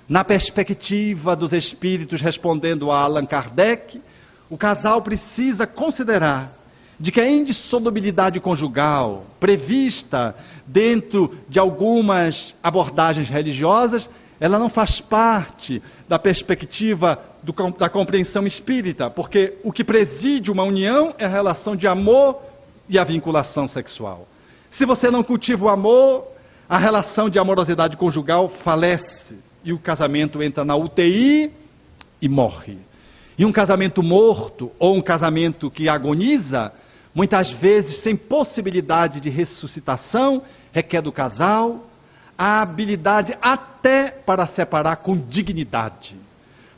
na perspectiva dos espíritos, respondendo a Allan Kardec, o casal precisa considerar de que a indissolubilidade conjugal prevista dentro de algumas abordagens religiosas, ela não faz parte da perspectiva da compreensão espírita, porque o que preside uma união é a relação de amor e a vinculação sexual. Se você não cultiva o amor, a relação de amorosidade conjugal falece e o casamento entra na UTI e morre. E um casamento morto ou um casamento que agoniza, muitas vezes sem possibilidade de ressuscitação, requer do casal a habilidade até para separar com dignidade.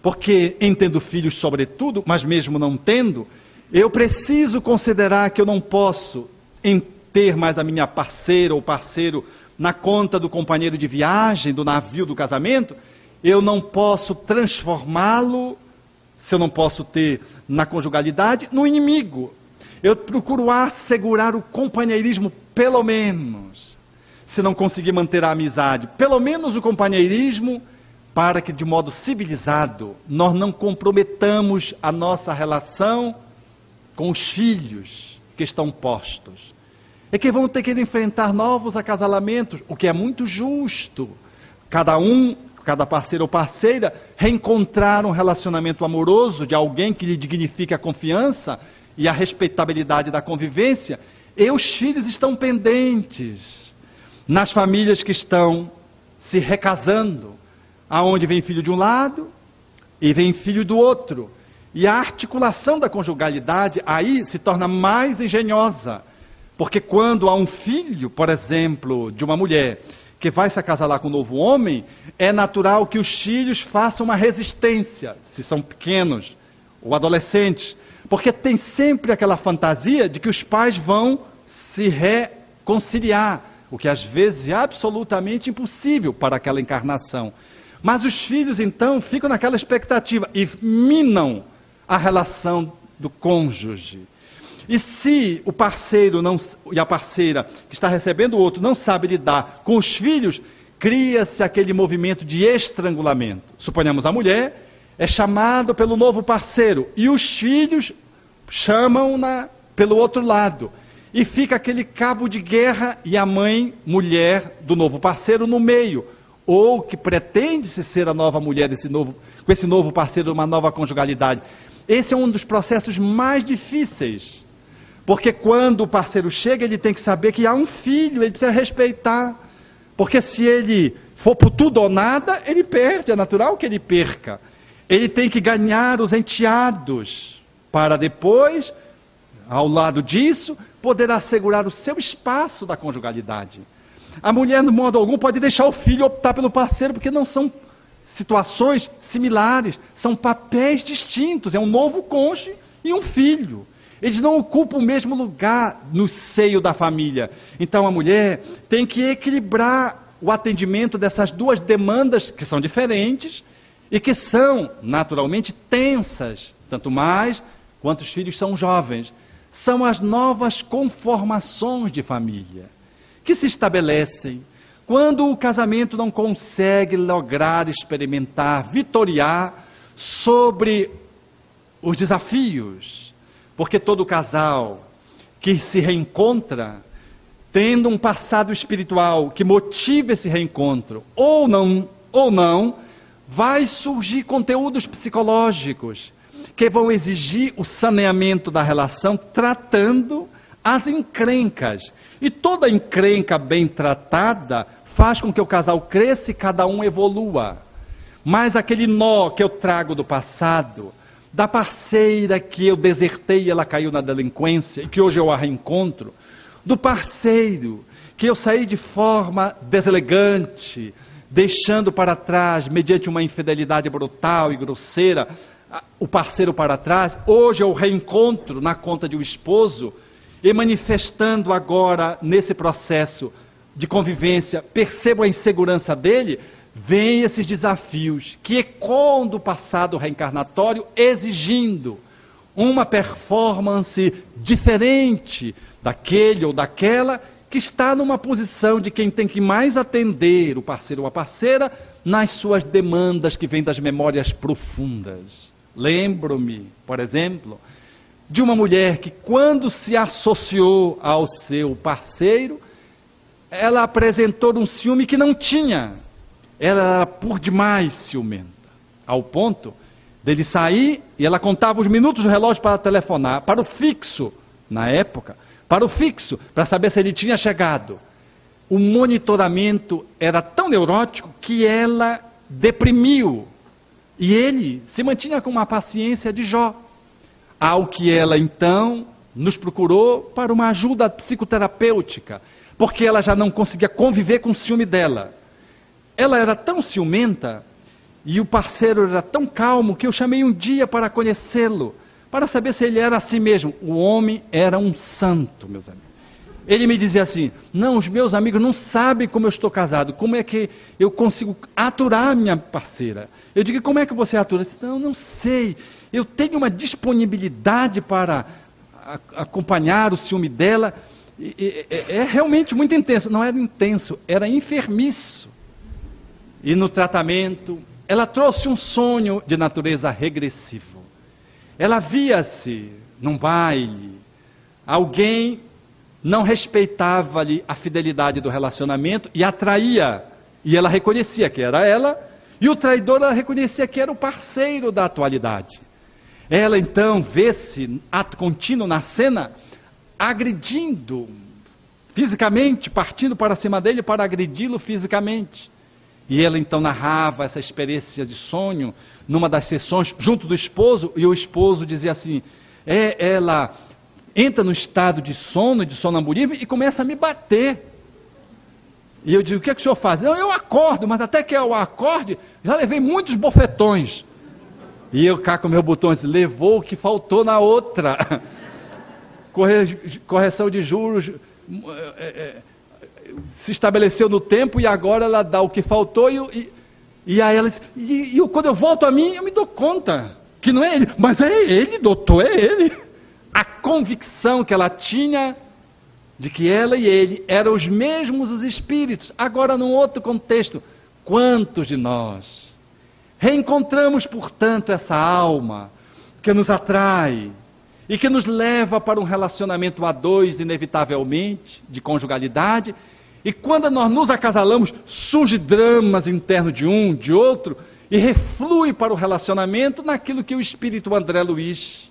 Porque, entendo filhos sobretudo, mas mesmo não tendo, eu preciso considerar que eu não posso ter mais a minha parceira ou parceiro na conta do companheiro de viagem, do navio do casamento, eu não posso transformá-lo, se eu não posso ter na conjugalidade, no inimigo. Eu procuro assegurar o companheirismo, pelo menos. Se não conseguir manter a amizade, pelo menos o companheirismo, para que de modo civilizado nós não comprometamos a nossa relação com os filhos que estão postos. É que vão ter que enfrentar novos acasalamentos, o que é muito justo. Cada parceiro ou parceira, reencontrar um relacionamento amoroso de alguém que lhe dignifique a confiança e a respeitabilidade da convivência. E os filhos estão pendentes. Nas famílias que estão se recasando, aonde vem filho de um lado e vem filho do outro. E a articulação da conjugalidade aí se torna mais engenhosa. Porque quando há um filho, por exemplo, de uma mulher que vai se acasalar com um novo homem, é natural que os filhos façam uma resistência, se são pequenos ou adolescentes. Porque tem sempre aquela fantasia de que os pais vão se reconciliar, o que às vezes é absolutamente impossível para aquela encarnação. Mas os filhos, então, ficam naquela expectativa e minam a relação do cônjuge. E se o parceiro e a parceira que está recebendo o outro não sabe lidar com os filhos, cria-se aquele movimento de estrangulamento. Suponhamos a mulher é chamada pelo novo parceiro e os filhos chamam-na pelo outro lado. E fica aquele cabo de guerra e a mãe, mulher do novo parceiro no meio. Ou que pretende-se ser a nova mulher com esse novo parceiro, uma nova conjugalidade. Esse é um dos processos mais difíceis. Porque quando o parceiro chega, ele tem que saber que há um filho, ele precisa respeitar. Porque se ele for por tudo ou nada, ele perde, é natural que ele perca. Ele tem que ganhar os enteados, para depois, ao lado disso, poder assegurar o seu espaço da conjugalidade. A mulher, no modo algum, pode deixar o filho optar pelo parceiro, porque não são situações similares, são papéis distintos, é um novo cônjuge e um filho. Eles não ocupam o mesmo lugar no seio da família. Então a mulher tem que equilibrar o atendimento dessas duas demandas, que são diferentes, e que são naturalmente tensas, tanto mais quanto os filhos são jovens. São as novas conformações de família que se estabelecem quando o casamento não consegue lograr experimentar, vitoriar sobre os desafios. Porque todo casal que se reencontra, tendo um passado espiritual que motive esse reencontro, ou não, vai surgir conteúdos psicológicos que vão exigir o saneamento da relação, tratando as encrencas. E toda encrenca bem tratada faz com que o casal cresça e cada um evolua. Mas aquele nó que eu trago do passado, da parceira que eu desertei e ela caiu na delinquência, e que hoje eu a reencontro, do parceiro que eu saí de forma deselegante, deixando para trás, mediante uma infidelidade brutal e grosseira, o parceiro para trás, hoje eu reencontro na conta de um esposo, e manifestando agora nesse processo de convivência, percebo a insegurança dele, vem esses desafios que ecoam do passado reencarnatório, exigindo uma performance diferente daquele ou daquela que está numa posição de quem tem que mais atender o parceiro ou a parceira nas suas demandas que vêm das memórias profundas. Lembro-me, por exemplo, de uma mulher que, quando se associou ao seu parceiro, ela apresentou um ciúme que não tinha. Ela era por demais ciumenta, ao ponto dele sair, e ela contava os minutos do relógio para telefonar, para o fixo, na época, para o fixo, para saber se ele tinha chegado. O monitoramento era tão neurótico que ela deprimiu, e ele se mantinha com uma paciência de Jó. Ao que ela então nos procurou para uma ajuda psicoterapêutica, porque ela já não conseguia conviver com o ciúme dela. Ela era tão ciumenta e o parceiro era tão calmo que eu chamei um dia para conhecê-lo, para saber se ele era assim mesmo. O homem era um santo, meus amigos. Ele me dizia assim: não, os meus amigos não sabem como eu estou casado, como é que eu consigo aturar minha parceira. Eu digo: como é que você atura? Eu disse: não sei, eu tenho uma disponibilidade para acompanhar o ciúme dela, é realmente muito intenso. Não era intenso, era enfermiço. E no tratamento, ela trouxe um sonho de natureza regressiva. Ela via-se num baile, alguém não respeitava-lhe a fidelidade do relacionamento e atraía, e ela reconhecia que era ela, e o traidor ela reconhecia que era o parceiro da atualidade. Ela então vê-se, ato contínuo na cena, agredindo fisicamente, partindo para cima dele para agredi-lo fisicamente. E ela então narrava essa experiência de sonho numa das sessões junto do esposo, e o esposo dizia assim: ela entra no estado de sono, de sonambulismo, e começa a me bater. E eu digo: o que é que o senhor faz? Não, eu acordo, mas até que eu acorde, já levei muitos bofetões. E eu cá com meu botão disse: levou o que faltou na outra. Correção de juros se estabeleceu no tempo, e agora ela dá o que faltou, e aí ela diz, quando eu volto a mim, eu me dou conta que não é ele, mas é ele, doutor, é ele. A convicção que ela tinha de que ela e ele eram os mesmos os espíritos. Agora, num outro contexto, quantos de nós reencontramos, portanto, essa alma que nos atrai e que nos leva para um relacionamento a dois, inevitavelmente, de conjugalidade, e quando nós nos acasalamos, surge dramas internos de um, de outro, e reflui para o relacionamento naquilo que o espírito André Luiz,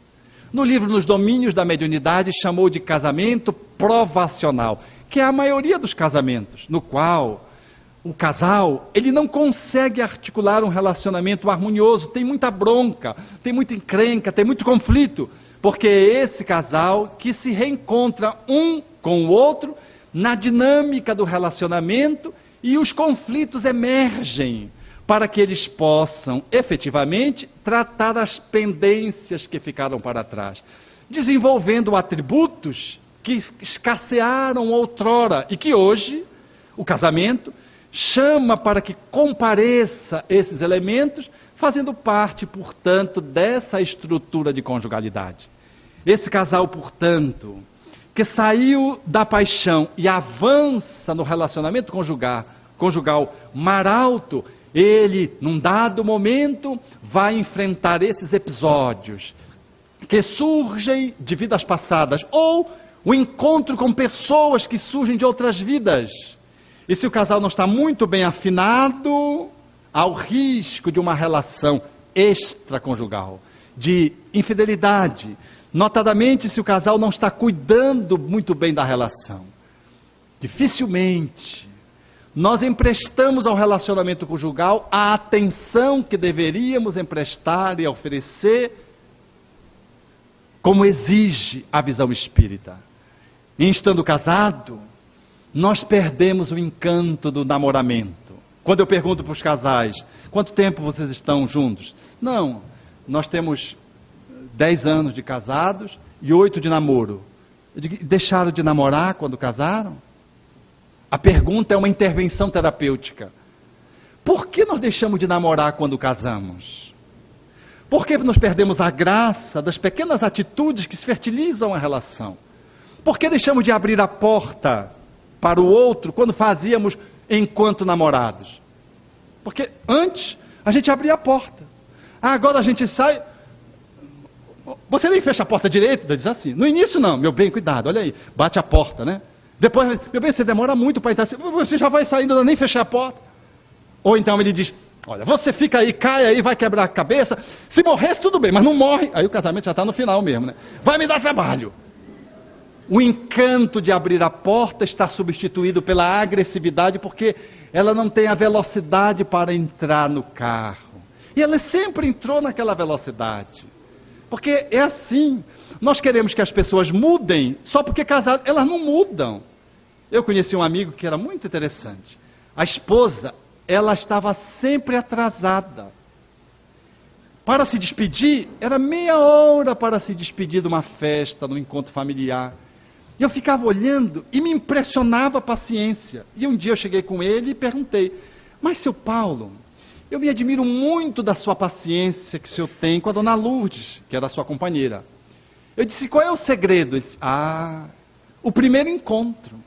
no livro Nos Domínios da Mediunidade, chamou de casamento provacional, que é a maioria dos casamentos, no qual o casal, ele não consegue articular um relacionamento harmonioso, tem muita bronca, tem muita encrenca, tem muito conflito, porque é esse casal que se reencontra um com o outro na dinâmica do relacionamento, e os conflitos emergem para que eles possam efetivamente tratar as pendências que ficaram para trás, desenvolvendo atributos que escassearam outrora e que hoje o casamento chama para que compareça esses elementos fazendo parte, portanto, dessa estrutura de conjugalidade. Esse casal, portanto, que saiu da paixão e avança no relacionamento conjugal mar alto, ele, num dado momento, vai enfrentar esses episódios que surgem de vidas passadas, ou o encontro com pessoas que surgem de outras vidas. E se o casal não está muito bem afinado, há o risco de uma relação extraconjugal, de infidelidade, notadamente se o casal não está cuidando muito bem da relação. Dificilmente nós emprestamos ao relacionamento conjugal a atenção que deveríamos emprestar e oferecer, como exige a visão espírita. Em estando casado, nós perdemos o encanto do namoramento. Quando eu pergunto para os casais, quanto tempo vocês estão juntos? Não, nós temos 10 anos de casados e 8 de namoro. Eu digo, deixaram de namorar quando casaram? A pergunta é uma intervenção terapêutica. Por que nós deixamos de namorar quando casamos? Por que nós perdemos a graça das pequenas atitudes que se fertilizam a relação? Por que deixamos de abrir a porta para o outro quando fazíamos enquanto namorados? Porque antes a gente abria a porta. Agora a gente sai. Você nem fecha a porta direito, diz assim. No início não, meu bem, cuidado, olha aí, bate a porta, né? Depois, meu bem, você demora muito para entrar, você já vai saindo, não nem fechar a porta. Ou então ele diz, olha, você fica aí, cai aí, vai quebrar a cabeça, se morresse tudo bem, mas não morre, aí o casamento já está no final mesmo, né? Vai me dar trabalho. O encanto de abrir a porta está substituído pela agressividade, porque ela não tem a velocidade para entrar no carro. E ela sempre entrou naquela velocidade. Porque é assim, nós queremos que as pessoas mudem, só porque casaram, elas não mudam. Eu conheci um amigo que era muito interessante. A esposa, ela estava sempre atrasada. Para se despedir, era meia hora para se despedir de uma festa, num encontro familiar. E eu ficava olhando e me impressionava a paciência. E um dia eu cheguei com ele e perguntei, mas seu Paulo, eu me admiro muito da sua paciência que o senhor tem com a dona Lourdes, que era a sua companheira. Eu disse, qual é o segredo? Ele disse, o primeiro encontro.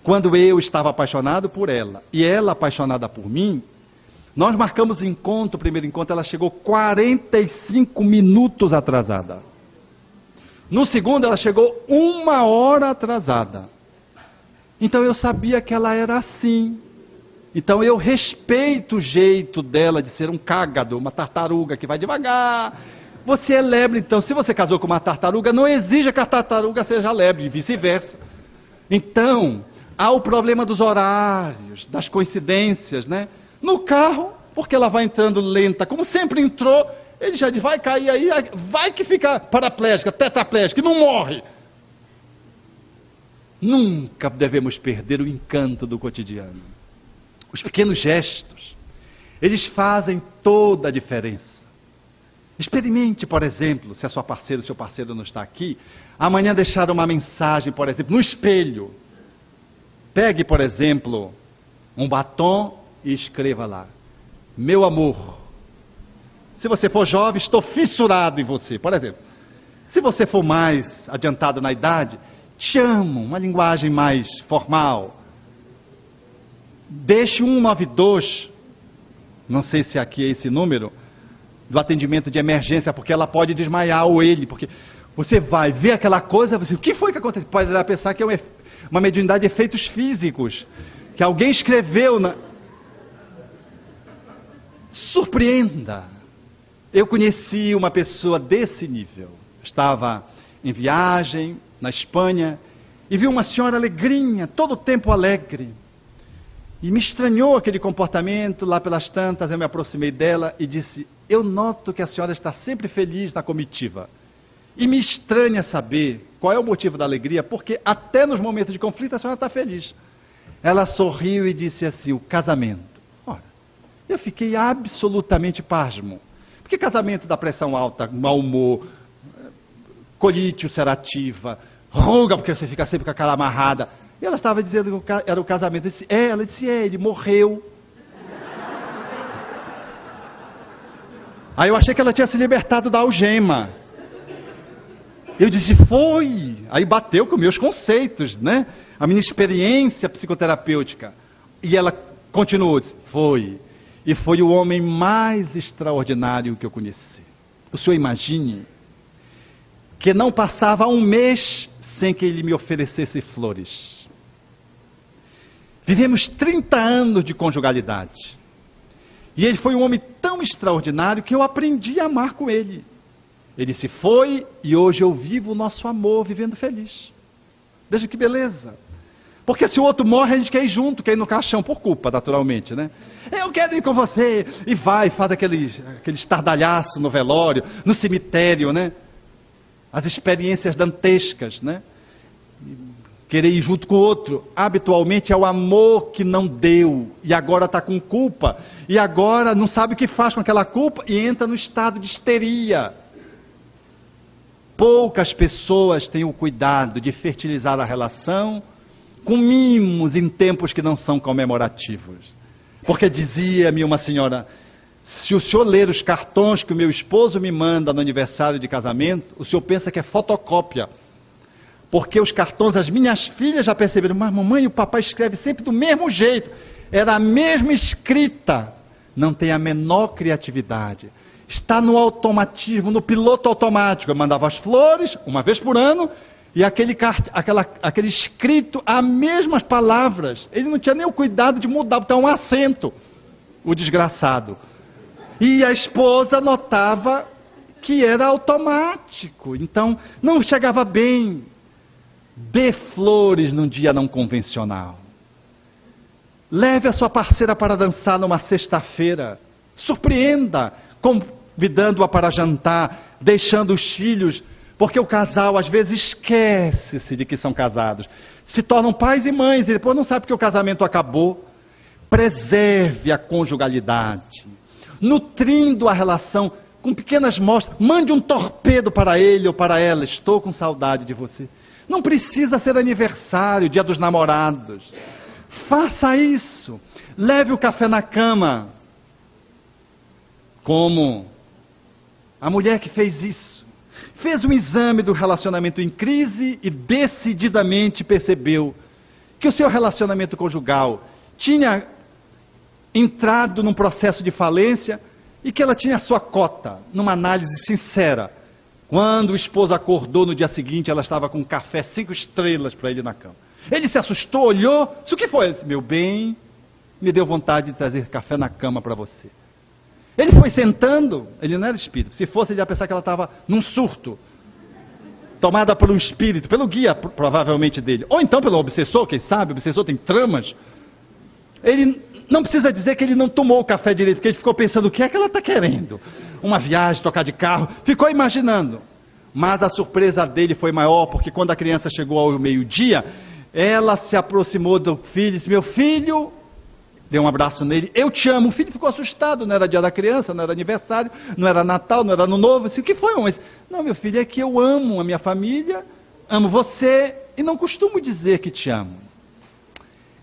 Quando eu estava apaixonado por ela e ela apaixonada por mim, nós marcamos o primeiro encontro, ela chegou 45 minutos atrasada. No segundo, ela chegou 1 hora atrasada. Então eu sabia que ela era assim. Então eu respeito o jeito dela de ser um cágado, uma tartaruga que vai devagar. Você é lebre, então se você casou com uma tartaruga, não exija que a tartaruga seja lebre, e vice-versa. Então, há o problema dos horários, das coincidências, né? No carro, porque ela vai entrando lenta, como sempre entrou, ele já diz, vai cair aí, vai que fica paraplégica, tetraplégica, e não morre. Nunca devemos perder o encanto do cotidiano. Os pequenos gestos, eles fazem toda a diferença. Experimente, por exemplo, se a sua parceira, o seu parceiro não está aqui, amanhã deixar uma mensagem, por exemplo, no espelho. Pegue, por exemplo, um batom e escreva lá, meu amor. Se você for jovem, estou fissurado em você, por exemplo. Se você for mais adiantado na idade, te amo, uma linguagem mais formal. Deixe 192, não sei se aqui é esse número, do atendimento de emergência, porque ela pode desmaiar, ou ele, porque você vai ver aquela coisa, você, o que foi que aconteceu? Pode pensar que é uma mediunidade de efeitos físicos, que alguém escreveu na... Surpreenda. Eu conheci uma pessoa desse nível, estava em viagem, na Espanha, e vi uma senhora alegrinha, todo o tempo alegre. E me estranhou aquele comportamento, lá pelas tantas eu me aproximei dela e disse, eu noto que a senhora está sempre feliz na comitiva. E me estranha saber qual é o motivo da alegria, porque até nos momentos de conflito a senhora está feliz. Ela sorriu e disse assim, o casamento. Ora, eu fiquei absolutamente pasmo. Porque casamento dá pressão alta, mau humor, colite ulcerativa, ruga porque você fica sempre com a cara amarrada. E ela estava dizendo que era o casamento. Eu disse, ela disse, ele morreu. Aí eu achei que ela tinha se libertado da algema. Eu disse, foi. Aí bateu com meus conceitos, né? A minha experiência psicoterapêutica. E ela continuou, disse, foi. E foi o homem mais extraordinário que eu conheci. O senhor imagine que não passava um mês sem que ele me oferecesse flores. Vivemos 30 anos de conjugalidade. E ele foi um homem tão extraordinário que eu aprendi a amar com ele. Ele se foi e hoje eu vivo o nosso amor, vivendo feliz. Veja que beleza. Porque se o outro morre, a gente quer ir junto, quer ir no caixão, por culpa, naturalmente, né? Eu quero ir com você. E vai, faz aquele estardalhaço no velório, no cemitério, né? As experiências dantescas, né? Querer ir junto com o outro. Habitualmente é o amor que não deu. E agora está com culpa. E agora não sabe o que faz com aquela culpa e entra no estado de histeria. Poucas pessoas têm o cuidado de fertilizar a relação com mimos em tempos que não são comemorativos. Porque dizia-me uma senhora, se o senhor ler os cartões que o meu esposo me manda no aniversário de casamento, o senhor pensa que é fotocópia. Porque os cartões, as minhas filhas já perceberam, mas mamãe, o papai escreve sempre do mesmo jeito. Era a mesma escrita. Não tem a menor criatividade. Está no automatismo, no piloto automático. Eu mandava as flores, uma vez por ano, e aquele escrito, as mesmas palavras. Ele não tinha nem o cuidado de mudar, botar um acento, o desgraçado. E a esposa notava que era automático. Então, não chegava bem. Dê flores num dia não convencional. Leve a sua parceira para dançar numa sexta-feira. Surpreenda, convidando-a para jantar, deixando os filhos, porque o casal às vezes esquece-se de que são casados. Se tornam pais e mães e depois não sabe que o casamento acabou. Preserve a conjugalidade, nutrindo a relação com pequenas mostras. Mande um torpedo para ele ou para ela. Estou com saudade de você. Não precisa ser aniversário, dia dos namorados. Faça isso. Leve o café na cama. Como a mulher que fez isso. Fez um exame do relacionamento em crise e decididamente percebeu que o seu relacionamento conjugal tinha entrado num processo de falência e que ela tinha a sua cota, numa análise sincera. Quando o esposo acordou no dia seguinte, ela estava com um café 5 estrelas para ele na cama. Ele se assustou, olhou, disse, o que foi? Ele disse, meu bem, me deu vontade de trazer café na cama para você. Ele foi sentando, ele não era espírito, se fosse ele ia pensar que ela estava num surto, tomada por um espírito, pelo guia provavelmente dele, ou então pelo obsessor, quem sabe, o obsessor tem tramas. Ele não precisa dizer que ele não tomou o café direito, porque ele ficou pensando, o que é que ela está querendo? Uma viagem, trocar de carro, ficou imaginando. Mas a surpresa dele foi maior, porque quando a criança chegou ao meio-dia, ela se aproximou do filho e disse, meu filho, deu um abraço nele, eu te amo. O filho ficou assustado, não era dia da criança, não era aniversário, não era Natal, não era Ano Novo. Disse, o que foi, mãe? Não, meu filho, é que eu amo a minha família, amo você, e não costumo dizer que te amo.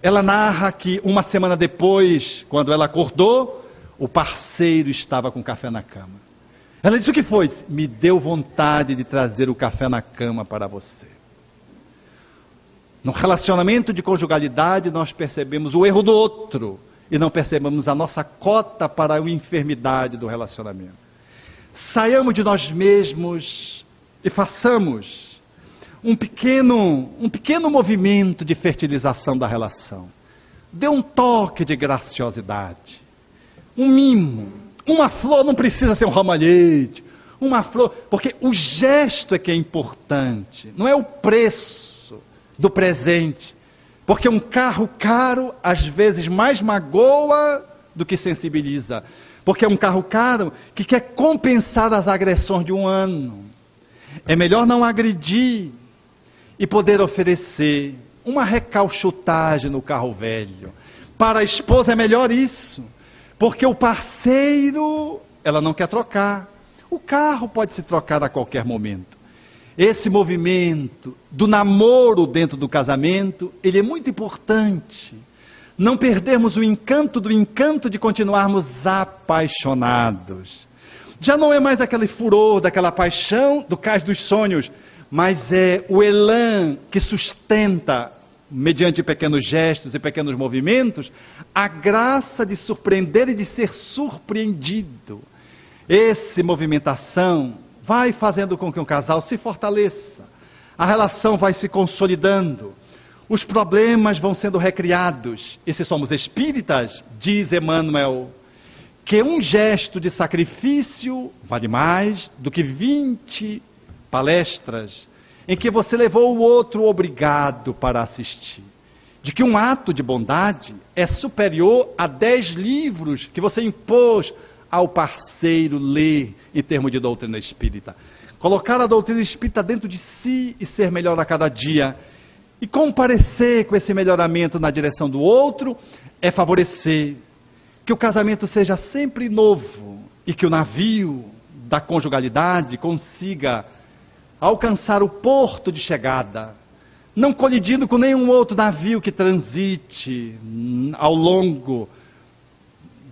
Ela narra que uma semana depois, quando ela acordou, o parceiro estava com café na cama. Ela disse, o que foi? Me deu vontade de trazer o café na cama para você. No relacionamento de conjugalidade, nós percebemos o erro do outro e não percebemos a nossa cota para a enfermidade do relacionamento. Saiamos de nós mesmos e façamos um pequeno movimento de fertilização da relação. Dê um toque de graciosidade, um mimo, uma flor, não precisa ser um ramalhete, uma flor, porque o gesto é que é importante, não é o preço do presente, porque um carro caro às vezes mais magoa do que sensibiliza, porque é um carro caro que quer compensar as agressões de um ano. É melhor não agredir e poder oferecer uma recalchutagem no carro velho. Para a esposa é melhor isso, porque o parceiro, ela não quer trocar. O carro pode se trocar a qualquer momento. Esse movimento do namoro dentro do casamento, ele é muito importante. Não perdermos o encanto do encanto de continuarmos apaixonados. Já não é mais aquele furor, daquela paixão do cais dos sonhos, mas é o elan que sustenta, mediante pequenos gestos e pequenos movimentos, a graça de surpreender e de ser surpreendido. Essa movimentação vai fazendo com que um casal se fortaleça, a relação vai se consolidando, os problemas vão sendo recriados. E se somos espíritas, diz Emmanuel, que um gesto de sacrifício vale mais do que 20 palestras em que você levou o outro obrigado para assistir. De que um ato de bondade é superior a 10 livros que você impôs ao parceiro ler em termos de doutrina espírita. Colocar a doutrina espírita dentro de si e ser melhor a cada dia. E comparecer com esse melhoramento na direção do outro é favorecer que o casamento seja sempre novo e que o navio da conjugalidade consiga alcançar o porto de chegada, não colidindo com nenhum outro navio que transite ao longo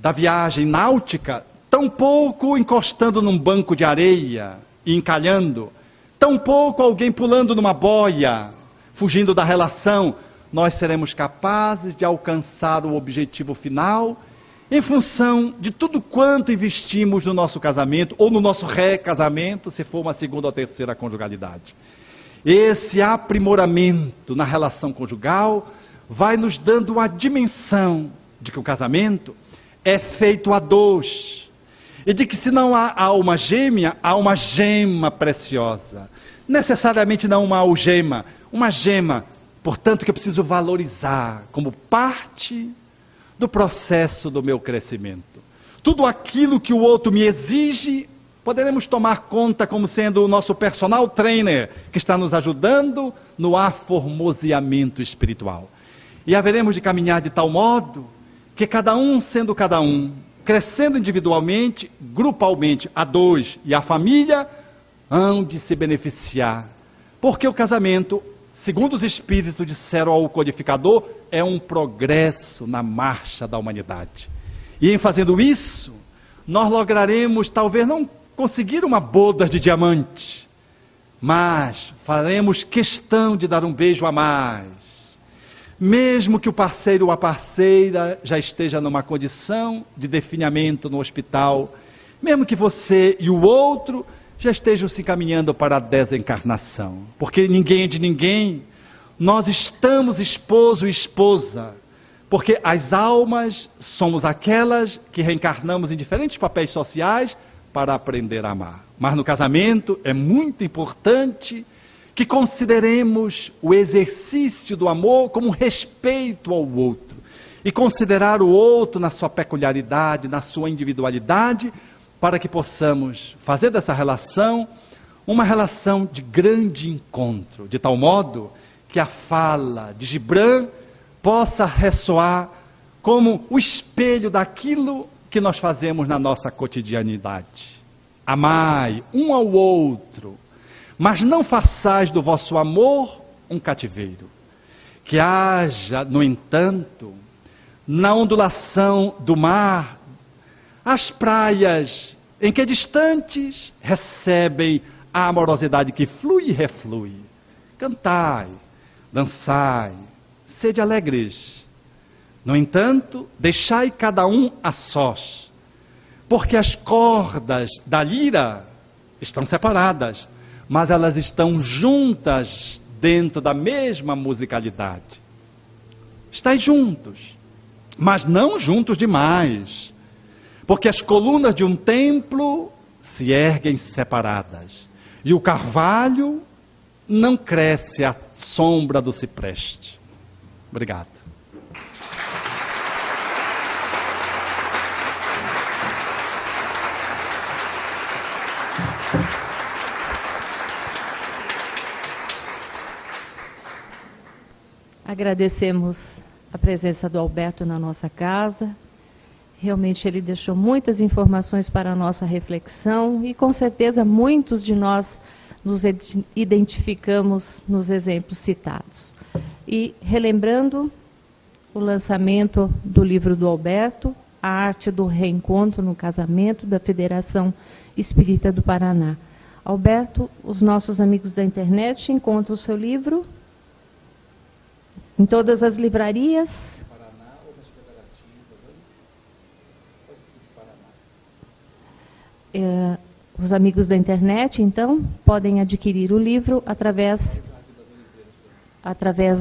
da viagem náutica, tampouco encostando num banco de areia e encalhando, tampouco alguém pulando numa boia, fugindo da relação. Nós seremos capazes de alcançar o objetivo final em função de tudo quanto investimos no nosso casamento, ou no nosso recasamento, se for uma segunda ou terceira conjugalidade. Esse aprimoramento na relação conjugal vai nos dando a dimensão de que o casamento é feito a dois, e de que se não há alma gêmea, há uma gema preciosa. Necessariamente não uma algema, uma gema, portanto, que eu preciso valorizar como parte do processo do meu crescimento. Tudo aquilo que o outro me exige, poderemos tomar conta como sendo o nosso personal trainer, que está nos ajudando no aformoseamento espiritual. E haveremos de caminhar de tal modo, que cada um sendo cada um, crescendo individualmente, grupalmente, a dois, e a família, hão de se beneficiar. Porque o casamento, segundo os espíritos disseram ao codificador, é um progresso na marcha da humanidade. E em fazendo isso, nós lograremos talvez não conseguir uma boda de diamante, mas faremos questão de dar um beijo a mais. Mesmo que o parceiro ou a parceira já esteja numa condição de definhamento no hospital, mesmo que você e o outro já estejam se encaminhando para a desencarnação, porque ninguém é de ninguém, nós estamos esposo e esposa, porque as almas somos aquelas que reencarnamos em diferentes papéis sociais para aprender a amar. Mas no casamento é muito importante que consideremos o exercício do amor como um respeito ao outro, e considerar o outro na sua peculiaridade, na sua individualidade, para que possamos fazer dessa relação uma relação de grande encontro, de tal modo que a fala de Gibran possa ressoar como o espelho daquilo que nós fazemos na nossa cotidianidade. Amai um ao outro, mas não façais do vosso amor um cativeiro. Que haja, no entanto, na ondulação do mar, as praias em que distantes recebem a amorosidade que flui e reflui. Cantai, dançai, sede alegres. No entanto, deixai cada um a sós, porque as cordas da lira estão separadas, mas elas estão juntas dentro da mesma musicalidade. Estais juntos, mas não juntos demais, porque as colunas de um templo se erguem separadas, e o carvalho não cresce à sombra do cipreste. Obrigado. Agradecemos a presença do Alberto na nossa casa. Realmente ele deixou muitas informações para a nossa reflexão e com certeza muitos de nós nos identificamos nos exemplos citados. E relembrando o lançamento do livro do Alberto, A Arte do Reencontro no Casamento, da Federação Espírita do Paraná. Alberto, os nossos amigos da internet encontram o seu livro em todas as livrarias. Paraná ou nas federativas? Os amigos da internet, então, podem adquirir o livro através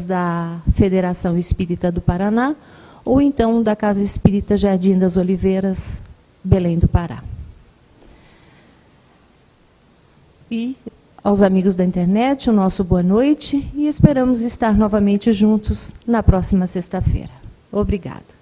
da Federação Espírita do Paraná ou então da Casa Espírita Jardim das Oliveiras, Belém do Pará. E aos amigos da internet, o nosso boa noite e esperamos estar novamente juntos na próxima sexta-feira. Obrigada.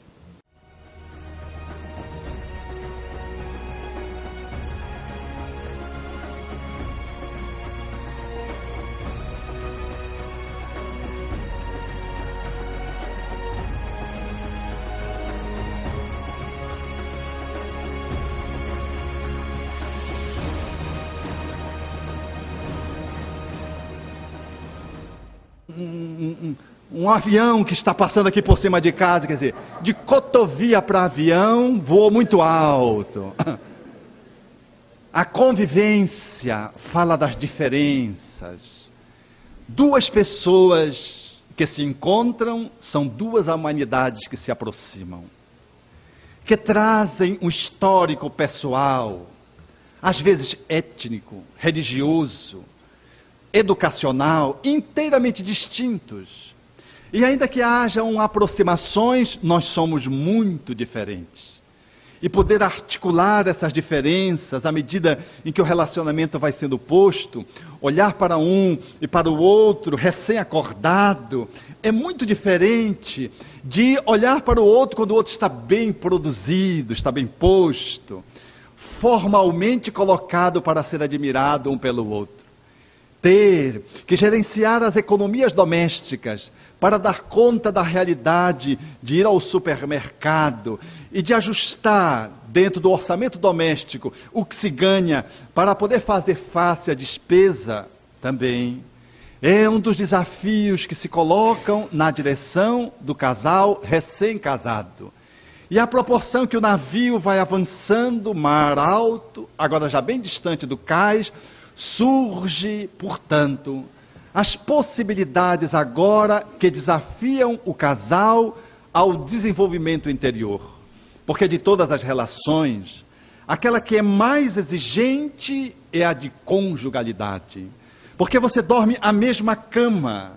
Um avião que está passando aqui por cima de casa, quer dizer, de cotovia para avião, voou muito alto. A convivência fala das diferenças. Duas pessoas que se encontram são duas humanidades que se aproximam, que trazem um histórico pessoal, às vezes étnico, religioso, educacional, inteiramente distintos. E ainda que hajam aproximações, nós somos muito diferentes. E poder articular essas diferenças à medida em que o relacionamento vai sendo posto, olhar para um e para o outro recém-acordado, é muito diferente de olhar para o outro quando o outro está bem produzido, está bem posto, formalmente colocado para ser admirado um pelo outro. Ter que gerenciar as economias domésticas para dar conta da realidade de ir ao supermercado e de ajustar dentro do orçamento doméstico o que se ganha para poder fazer face à despesa também é um dos desafios que se colocam na direção do casal recém-casado. E à proporção que o navio vai avançando, mar alto, agora já bem distante do cais, surge, portanto, as possibilidades agora que desafiam o casal ao desenvolvimento interior. Porque de todas as relações, aquela que é mais exigente é a de conjugalidade. Porque você dorme a mesma cama.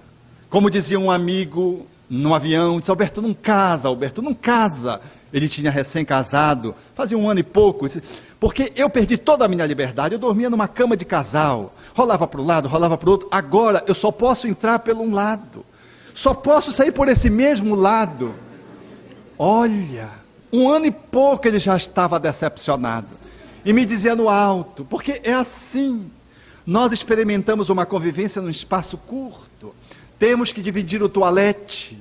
Como dizia um amigo no avião, disse: Alberto, não casa. Ele tinha recém-casado, fazia 1 ano e pouco. Porque eu perdi toda a minha liberdade, eu dormia numa cama de casal, rolava para um lado, rolava para o outro. Agora eu só posso entrar pelo um lado, só posso sair por esse mesmo lado. Olha, 1 ano e pouco ele já estava decepcionado. E me dizia no alto, porque é assim. Nós experimentamos uma convivência num espaço curto. Temos que dividir o toalete,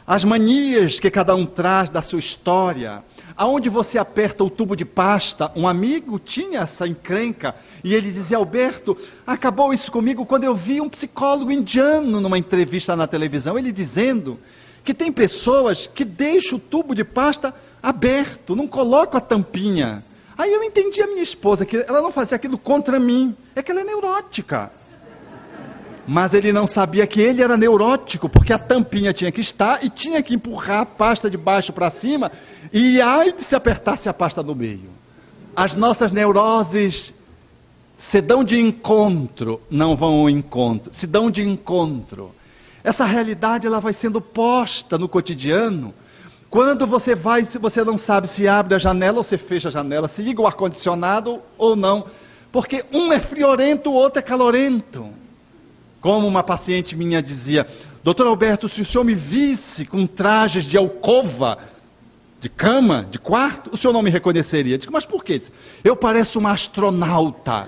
as manias que cada um traz da sua história. Aonde você aperta o tubo de pasta, um amigo tinha essa encrenca, e ele dizia: Alberto, acabou isso comigo quando eu vi um psicólogo indiano numa entrevista na televisão, ele dizendo que tem pessoas que deixam o tubo de pasta aberto, não colocam a tampinha. Aí eu entendi a minha esposa, que ela não fazia aquilo contra mim, é que ela é neurótica. Mas ele não sabia que ele era neurótico, porque a tampinha tinha que estar e tinha que empurrar a pasta de baixo para cima, e ai de se apertasse a pasta no meio. As nossas neuroses se dão de encontro, não vão ao encontro, se dão de encontro. Essa realidade ela vai sendo posta no cotidiano. Quando você vai, se você não sabe se abre a janela ou se fecha a janela, se liga o ar-condicionado ou não, porque um é friorento, o outro é calorento. Como uma paciente minha dizia: doutor Alberto, se o senhor me visse com trajes de alcova, de cama, de quarto, o senhor não me reconheceria. Eu disse: mas por quê? Eu pareço uma astronauta,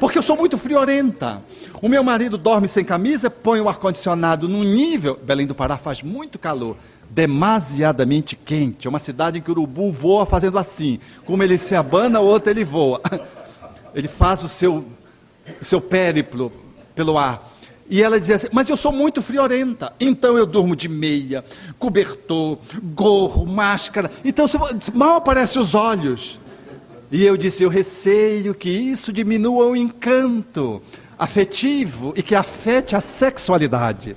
porque eu sou muito friorenta. O meu marido dorme sem camisa, põe o ar-condicionado num nível. Belém do Pará faz muito calor, demasiadamente quente. É uma cidade em que o urubu voa fazendo assim, como ele se abana, o outro ele voa. Ele faz o seu périplo pelo ar. E ela dizia assim: mas eu sou muito friorenta, então eu durmo de meia, cobertor, gorro, máscara. Então mal aparecem os olhos. E eu disse, eu receio que isso diminua o encanto afetivo e que afete a sexualidade.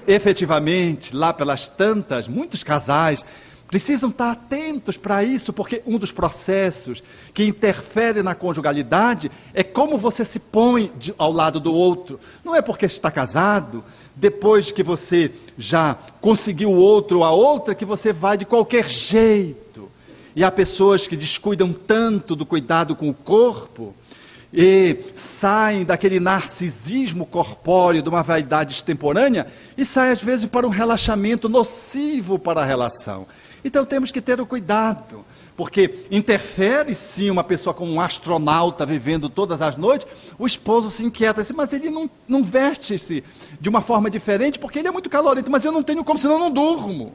Efetivamente, lá pelas tantas, muitos casais precisam estar atentos para isso, porque um dos processos que interfere na conjugalidade é como você se põe ao lado do outro. Não é porque está casado, depois que você já conseguiu o outro ou a outra, que você vai de qualquer jeito. E há pessoas que descuidam tanto do cuidado com o corpo e saem daquele narcisismo corpóreo, de uma vaidade extemporânea, e saem às vezes para um relaxamento nocivo para a relação. Então temos que ter o cuidado, porque interfere sim uma pessoa como um astronauta vivendo todas as noites, o esposo se inquieta, mas ele não veste-se de uma forma diferente, porque ele é muito calorento, mas eu não tenho como, senão eu não durmo.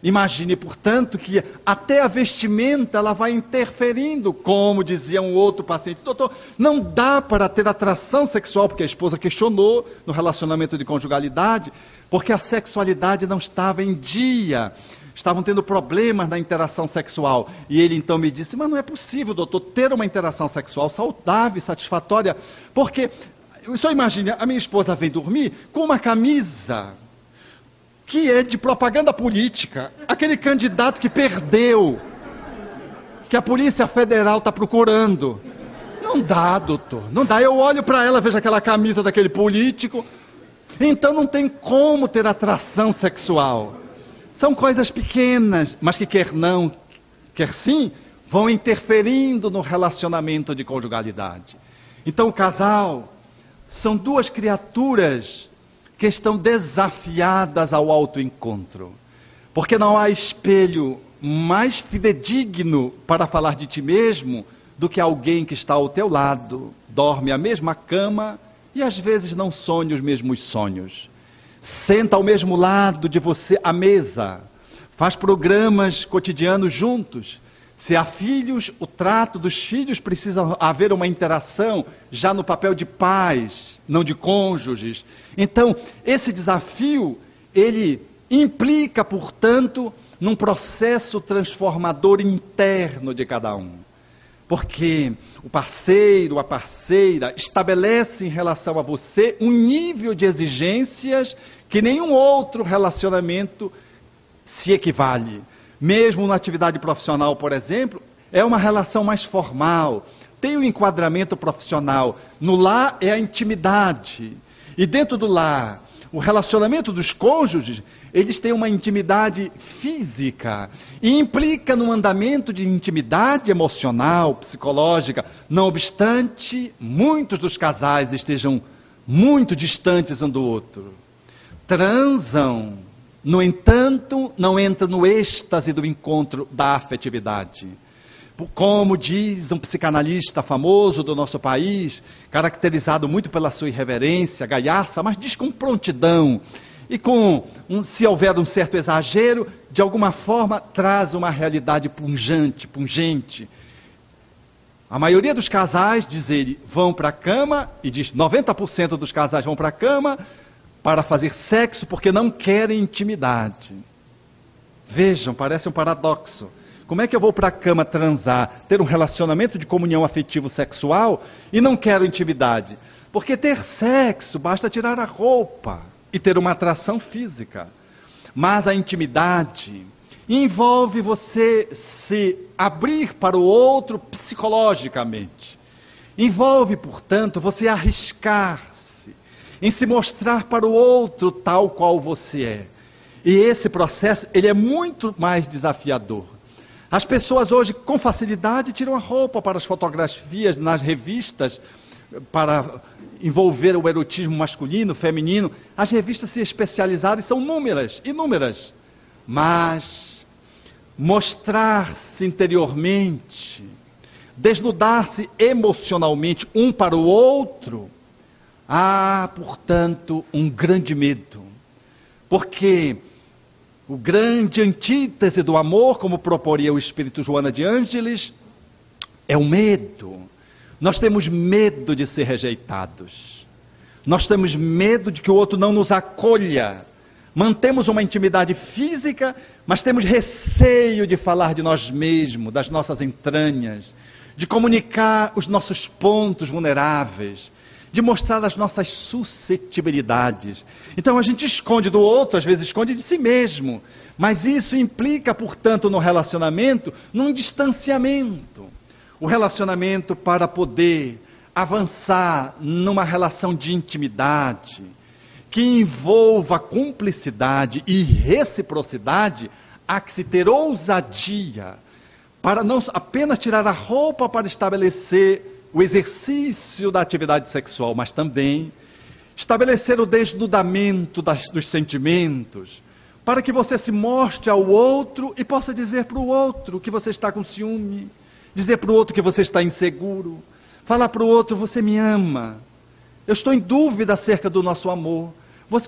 Imagine, portanto, que até a vestimenta ela vai interferindo, como dizia um outro paciente. Doutor, não dá para ter atração sexual, porque a esposa questionou no relacionamento de conjugalidade, porque a sexualidade não estava em dia. Estavam tendo problemas na interação sexual. E ele então me disse, mas não é possível, doutor, ter uma interação sexual saudável e satisfatória, porque, o senhor imagina, a minha esposa vem dormir com uma camisa que é de propaganda política, aquele candidato que perdeu, que a Polícia Federal está procurando. Não dá, doutor, não dá. Eu olho para ela, vejo aquela camisa daquele político, então não tem como ter atração sexual. São coisas pequenas, mas que quer não, quer sim, vão interferindo no relacionamento de conjugalidade. Então o casal são duas criaturas que estão desafiadas ao autoencontro, porque não há espelho mais fidedigno para falar de ti mesmo do que alguém que está ao teu lado, dorme a mesma cama e às vezes não sonha os mesmos sonhos, senta ao mesmo lado de você à mesa, faz programas cotidianos juntos. Se há filhos, o trato dos filhos precisa haver uma interação já no papel de pais, não de cônjuges. Então, esse desafio, ele implica, portanto, num processo transformador interno de cada um. Porque o parceiro, a parceira, estabelece em relação a você um nível de exigências que nenhum outro relacionamento se equivale. Mesmo na atividade profissional, por exemplo, é uma relação mais formal, tem um enquadramento profissional. No lar é a intimidade. E dentro do lar, o relacionamento dos cônjuges, eles têm uma intimidade física. E implica num andamento de intimidade emocional, psicológica. Não obstante, muitos dos casais estejam muito distantes um do outro. Transam. No entanto, não entra no êxtase do encontro da afetividade. Como diz um psicanalista famoso do nosso país, caracterizado muito pela sua irreverência, gaiaça, mas diz com prontidão, e se houver um certo exagero, de alguma forma traz uma realidade pungente. A maioria dos casais, diz ele, vão para a cama, e diz 90% dos casais vão para a cama, para fazer sexo porque não querem intimidade. Vejam, parece um paradoxo. Como é que eu vou para a cama transar, ter um relacionamento de comunhão afetivo sexual e não quero intimidade? Porque ter sexo basta tirar a roupa e ter uma atração física. Mas a intimidade envolve você se abrir para o outro psicologicamente. Envolve, portanto, você arriscar em se mostrar para o outro tal qual você é. E esse processo, ele é muito mais desafiador. As pessoas hoje, com facilidade, tiram a roupa para as fotografias nas revistas, para envolver o erotismo masculino, feminino. As revistas se especializaram e são inúmeras. Mas mostrar-se interiormente, desnudar-se emocionalmente um para o outro, há, portanto, um grande medo, porque o grande antítese do amor, como proporia o espírito Joana de Ângeles, é o medo. Nós temos medo de ser rejeitados, nós temos medo de que o outro não nos acolha, mantemos uma intimidade física, mas temos receio de falar de nós mesmos, das nossas entranhas, de comunicar os nossos pontos vulneráveis, de mostrar as nossas suscetibilidades. Então a gente esconde do outro, às vezes esconde de si mesmo, mas isso implica, portanto, no relacionamento, num distanciamento. O relacionamento, para poder avançar numa relação de intimidade, que envolva cumplicidade e reciprocidade, há que se ter ousadia, para não apenas tirar a roupa para estabelecer o exercício da atividade sexual, mas também estabelecer o desnudamento dos sentimentos, para que você se mostre ao outro e possa dizer para o outro que você está com ciúme, dizer para o outro que você está inseguro, falar para o outro: você me ama, eu estou em dúvida acerca do nosso amor.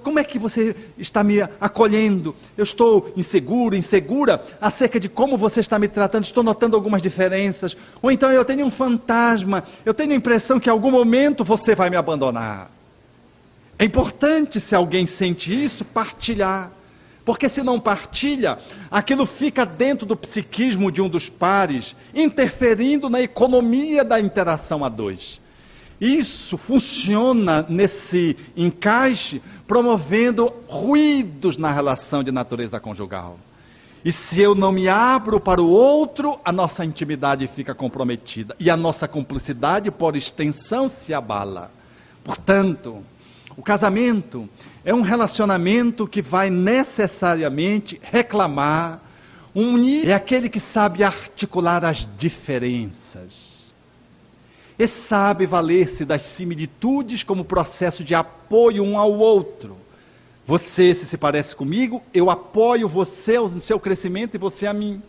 Como é que você está me acolhendo? Eu estou inseguro, insegura acerca de como você está me tratando, estou notando algumas diferenças. Ou então eu tenho um fantasma, eu tenho a impressão que em algum momento você vai me abandonar. É importante, se alguém sente isso, partilhar. Porque se não partilha, aquilo fica dentro do psiquismo de um dos pares, interferindo na economia da interação a dois. Isso funciona nesse encaixe, promovendo ruídos na relação de natureza conjugal. E se eu não me abro para o outro, a nossa intimidade fica comprometida. E a nossa cumplicidade, por extensão, se abala. Portanto, o casamento é um relacionamento que vai necessariamente reclamar, unir, é aquele que sabe articular as diferenças. E sabe valer-se das similitudes como processo de apoio um ao outro. Você, se parece comigo, eu apoio você no seu crescimento e você a mim.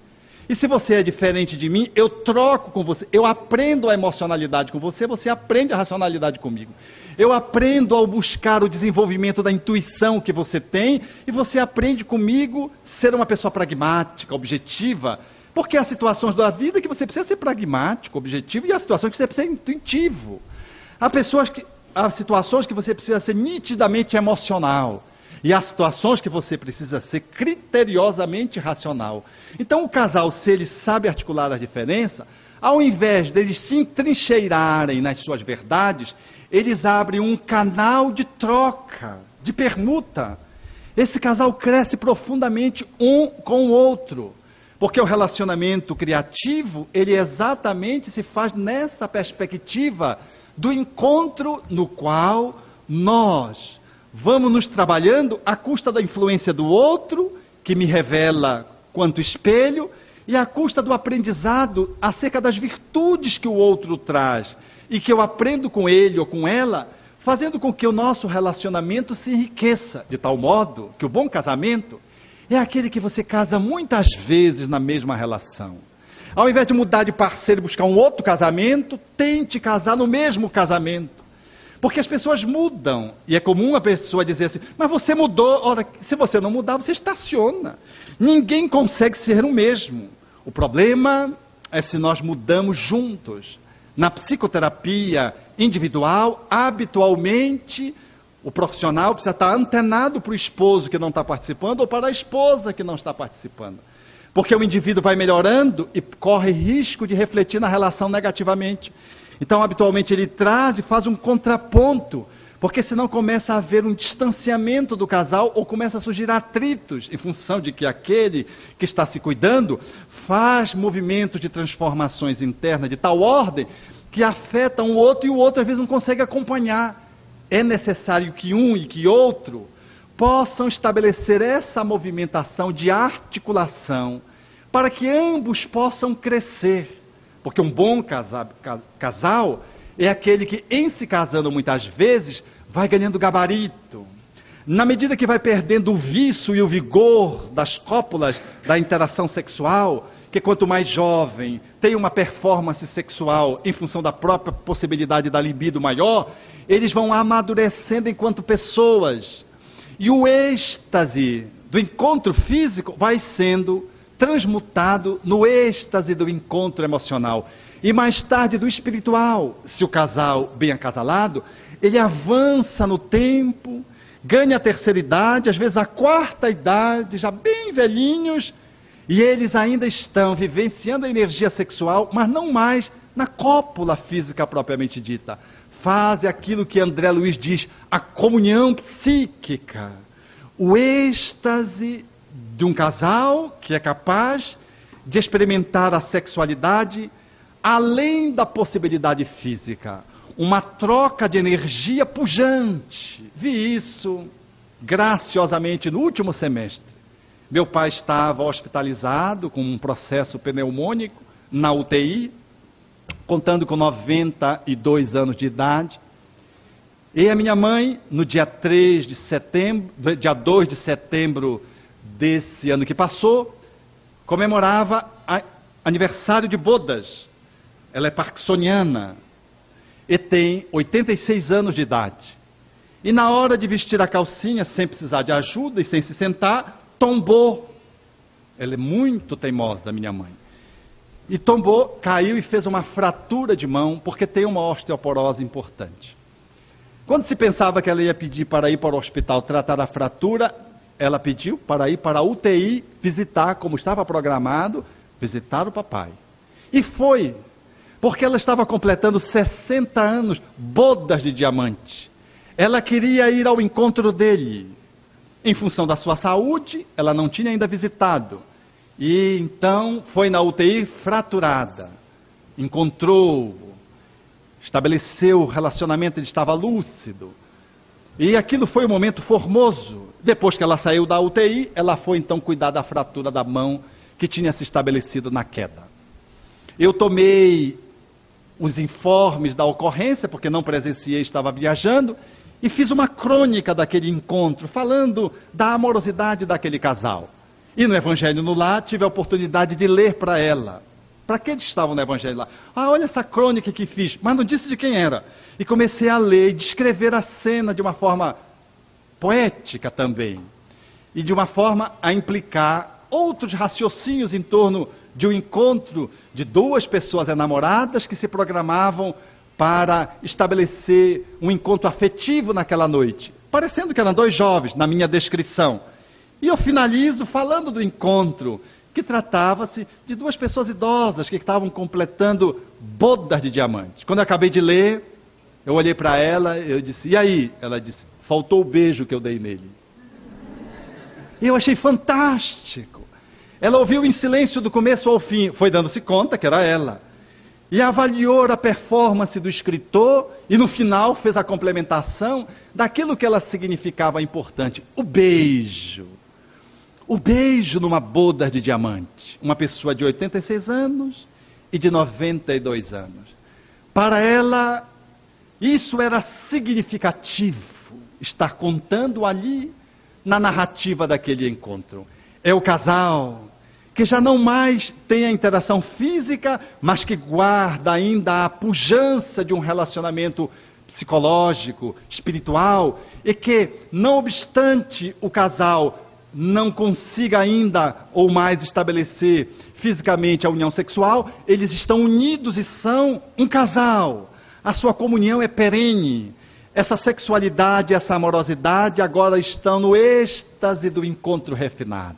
E se você é diferente de mim, eu troco com você, eu aprendo a emocionalidade com você, você aprende a racionalidade comigo. Eu aprendo ao buscar o desenvolvimento da intuição que você tem, e você aprende comigo ser uma pessoa pragmática, objetiva. Porque há situações da vida que você precisa ser pragmático, objetivo, e há situações que você precisa ser intuitivo. Há situações que você precisa ser nitidamente emocional. E há situações que você precisa ser criteriosamente racional. Então o casal, se ele sabe articular a diferença, ao invés deles se entrincheirarem nas suas verdades, eles abrem um canal de troca, de permuta. Esse casal cresce profundamente um com o outro. Porque o relacionamento criativo, ele exatamente se faz nessa perspectiva do encontro no qual nós vamos nos trabalhando à custa da influência do outro, que me revela quanto espelho, e à custa do aprendizado acerca das virtudes que o outro traz, e que eu aprendo com ele ou com ela, fazendo com que o nosso relacionamento se enriqueça, de tal modo que o bom casamento é aquele que você casa muitas vezes na mesma relação. Ao invés de mudar de parceiro e buscar um outro casamento, tente casar no mesmo casamento. Porque as pessoas mudam. E é comum a pessoa dizer assim: mas você mudou. Ora, se você não mudar, você estaciona. Ninguém consegue ser o mesmo. O problema é se nós mudamos juntos. Na psicoterapia individual, habitualmente, o profissional precisa estar antenado para o esposo que não está participando ou para a esposa que não está participando. Porque o indivíduo vai melhorando e corre risco de refletir na relação negativamente. Então, habitualmente, ele traz e faz um contraponto, porque senão começa a haver um distanciamento do casal ou começa a surgir atritos, em função de que aquele que está se cuidando faz movimentos de transformações internas de tal ordem que afetam o outro e o outro às vezes não consegue acompanhar. É necessário que um e que outro possam estabelecer essa movimentação de articulação para que ambos possam crescer. Porque um bom casal é aquele que, em se casando muitas vezes, vai ganhando gabarito. Na medida que vai perdendo o vício e o vigor das cópulas da interação sexual, que quanto mais jovem tem uma performance sexual em função da própria possibilidade da libido maior, eles vão amadurecendo enquanto pessoas. E o êxtase do encontro físico vai sendo transmutado no êxtase do encontro emocional. E mais tarde do espiritual. Se o casal bem acasalado, ele avança no tempo, ganha a terceira idade, às vezes a quarta idade, já bem velhinhos, e eles ainda estão vivenciando a energia sexual, mas não mais na cópula física propriamente dita. Faz aquilo que André Luiz diz, a comunhão psíquica, o êxtase de um casal que é capaz de experimentar a sexualidade além da possibilidade física. Uma troca de energia pujante. Vi isso graciosamente no último semestre. Meu pai estava hospitalizado com um processo pneumônico na UTI, contando com 92 anos de idade. E a minha mãe, no dia 2 de setembro desse ano que passou, comemorava aniversário de bodas. Ela é parkinsoniana e tem 86 anos de idade. E na hora de vestir a calcinha, sem precisar de ajuda e sem se sentar, tombou. Ela é muito teimosa, minha mãe. E tombou, caiu e fez uma fratura de mão, porque tem uma osteoporose importante. Quando se pensava que ela ia pedir para ir para o hospital tratar a fratura, ela pediu para ir para a UTI visitar, como estava programado, visitar o papai. E foi, porque ela estava completando 60 anos, bodas de diamante. Ela queria ir ao encontro dele. Em função da sua saúde, ela não tinha ainda visitado. E então foi na UTI fraturada. Encontrou, estabeleceu o relacionamento, ele estava lúcido. E aquilo foi um momento formoso. Depois que ela saiu da UTI, ela foi então cuidar da fratura da mão que tinha se estabelecido na queda. Eu tomei os informes da ocorrência, porque não presenciei, estava viajando, e fiz uma crônica daquele encontro, falando da amorosidade daquele casal. E no Evangelho no Lar, tive a oportunidade de ler para ela. Para que eles estavam no Evangelho lá? Olha essa crônica que fiz, mas não disse de quem era. E comecei a ler e descrever a cena de uma forma poética também. E de uma forma a implicar outros raciocínios em torno de um encontro de duas pessoas enamoradas que se programavam para estabelecer um encontro afetivo naquela noite. Parecendo que eram dois jovens, na minha descrição. E eu finalizo falando do encontro, que tratava-se de duas pessoas idosas que estavam completando bodas de diamante. Quando eu acabei de ler, eu olhei para ela, eu disse, e aí? Ela disse, faltou o beijo que eu dei nele. E eu achei fantástico. Ela ouviu em silêncio do começo ao fim, foi dando-se conta que era ela. E avaliou a performance do escritor e no final fez a complementação daquilo que ela significava importante, o beijo. O beijo numa boda de diamante. Uma pessoa de 86 anos e de 92 anos. Para ela, isso era significativo, estar contando ali na narrativa daquele encontro. É o casal que já não mais tem a interação física, mas que guarda ainda a pujança de um relacionamento psicológico, espiritual, e que, não obstante o casal não consiga ainda ou mais estabelecer fisicamente a união sexual, eles estão unidos e são um casal. A sua comunhão é perene. Essa sexualidade, essa amorosidade agora estão no êxtase do encontro refinado.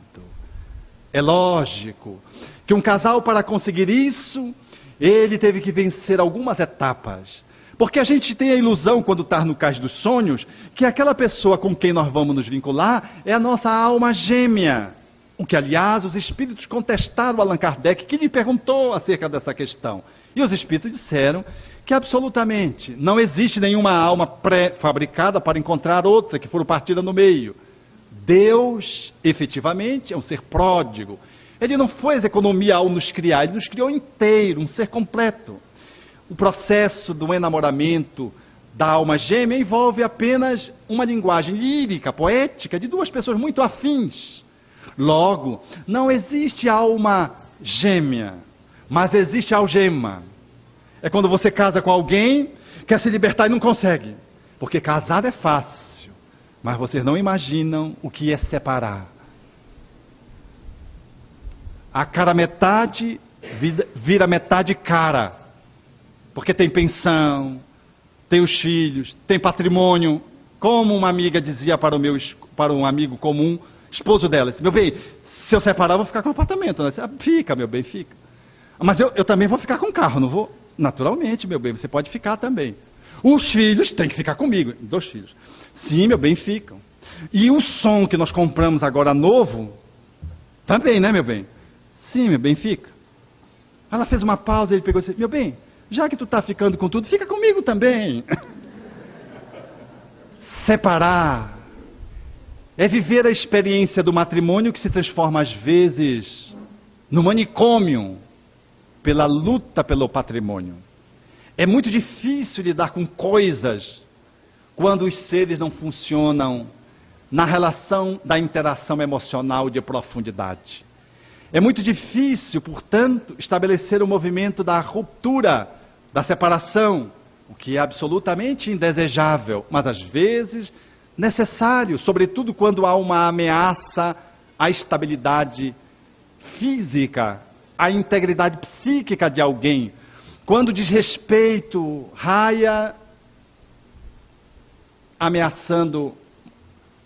É lógico que um casal, para conseguir isso, ele teve que vencer algumas etapas. Porque a gente tem a ilusão, quando está no cais dos sonhos, que aquela pessoa com quem nós vamos nos vincular é a nossa alma gêmea. O que, aliás, os espíritos contestaram a Allan Kardec, que lhe perguntou acerca dessa questão. E os espíritos disseram que absolutamente não existe nenhuma alma pré-fabricada para encontrar outra que for partida no meio. Deus, efetivamente, é um ser pródigo. Ele não fez economia ao nos criar, ele nos criou inteiro, um ser completo. O processo do enamoramento da alma gêmea envolve apenas uma linguagem lírica, poética, de duas pessoas muito afins. Logo, não existe alma gêmea, mas existe algema. É quando você casa com alguém, quer se libertar e não consegue. Porque casar é fácil, mas vocês não imaginam o que é separar. A cara metade vira metade cara. Porque tem pensão, tem os filhos, tem patrimônio. Como uma amiga dizia para um amigo comum, esposo dela, disse, meu bem, se eu separar, eu vou ficar com o apartamento. Ela disse, fica, meu bem, fica. Mas eu também vou ficar com o carro, não vou? Naturalmente, meu bem, você pode ficar também. Os filhos têm que ficar comigo. 2 filhos. Sim, meu bem, ficam. E o som que nós compramos agora novo, também, né, meu bem? Sim, meu bem, fica. Ela fez uma pausa e ele pegou e disse, meu bem, já que tu está ficando com tudo, fica comigo também. Separar é viver a experiência do matrimônio que se transforma às vezes no manicômio pela luta pelo patrimônio. É muito difícil lidar com coisas quando os seres não funcionam na relação da interação emocional de profundidade. É muito difícil, portanto, estabelecer o movimento da ruptura, da separação, o que é absolutamente indesejável, mas às vezes necessário, sobretudo quando há uma ameaça à estabilidade física, à integridade psíquica de alguém. Quando o desrespeito raia, ameaçando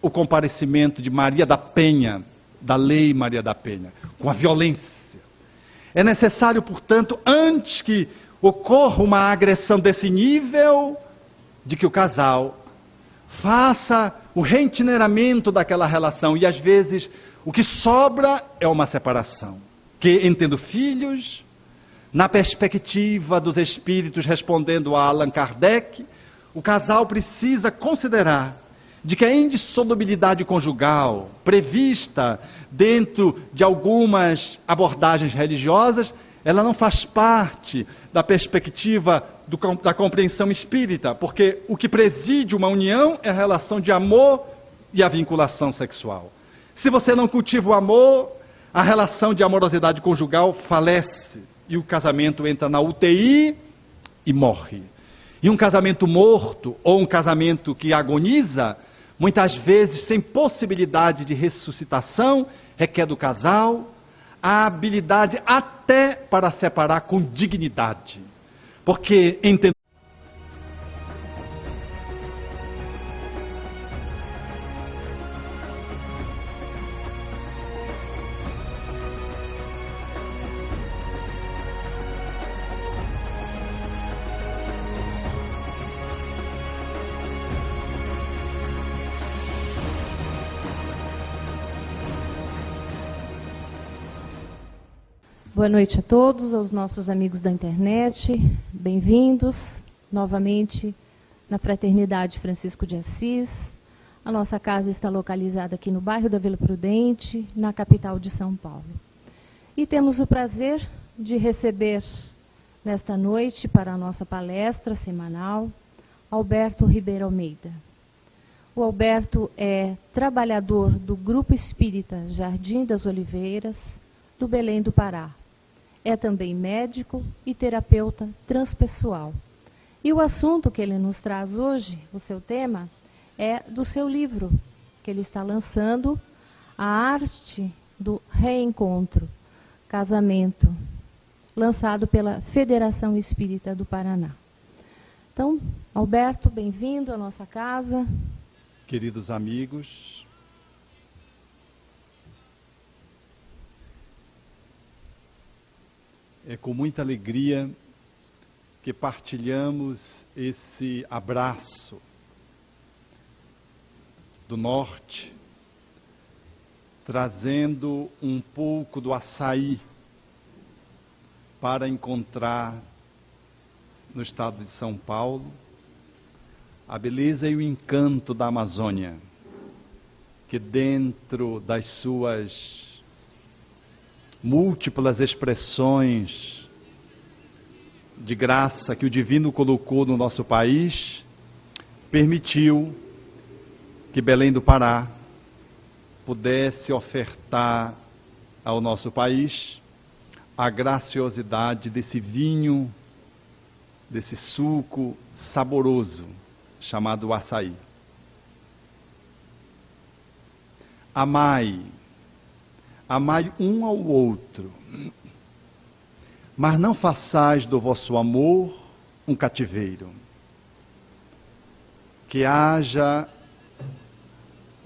o comparecimento de Maria da Penha, da lei Maria da Penha, com a violência. É necessário, portanto, antes que ocorra uma agressão desse nível, de que o casal faça o reitineramento daquela relação. E às vezes o que sobra é uma separação. Que, entendo filhos, na perspectiva dos espíritos, respondendo a Allan Kardec, o casal precisa considerar de que a indissolubilidade conjugal, prevista dentro de algumas abordagens religiosas, ela não faz parte da perspectiva da compreensão espírita, porque o que preside uma união é a relação de amor e a vinculação sexual. Se você não cultiva o amor, a relação de amorosidade conjugal falece e o casamento entra na UTI e morre. E um casamento morto ou um casamento que agoniza, muitas vezes sem possibilidade de ressuscitação, requer do casal a habilidade até para separar com dignidade. Porque entender. Boa noite a todos, aos nossos amigos da internet. Bem-vindos novamente na Fraternidade Francisco de Assis. A nossa casa está localizada aqui no bairro da Vila Prudente, na capital de São Paulo. E temos o prazer de receber nesta noite para a nossa palestra semanal Alberto Ribeiro Almeida. O Alberto é trabalhador do Grupo Espírita Jardim das Oliveiras, do Belém do Pará. É também médico e terapeuta transpessoal. E o assunto que ele nos traz hoje, o seu tema, é do seu livro, que ele está lançando, A Arte do Reencontro, Casamento, lançado pela Federação Espírita do Paraná. Então, Alberto, bem-vindo à nossa casa. Queridos amigos, é com muita alegria que partilhamos esse abraço do norte, trazendo um pouco do açaí para encontrar no estado de São Paulo a beleza e o encanto da Amazônia, que dentro das suas múltiplas expressões de graça que o Divino colocou no nosso país, permitiu que Belém do Pará pudesse ofertar ao nosso país a graciosidade desse vinho, desse suco saboroso, chamado açaí. Amai um ao outro, mas não façais do vosso amor um cativeiro. Que haja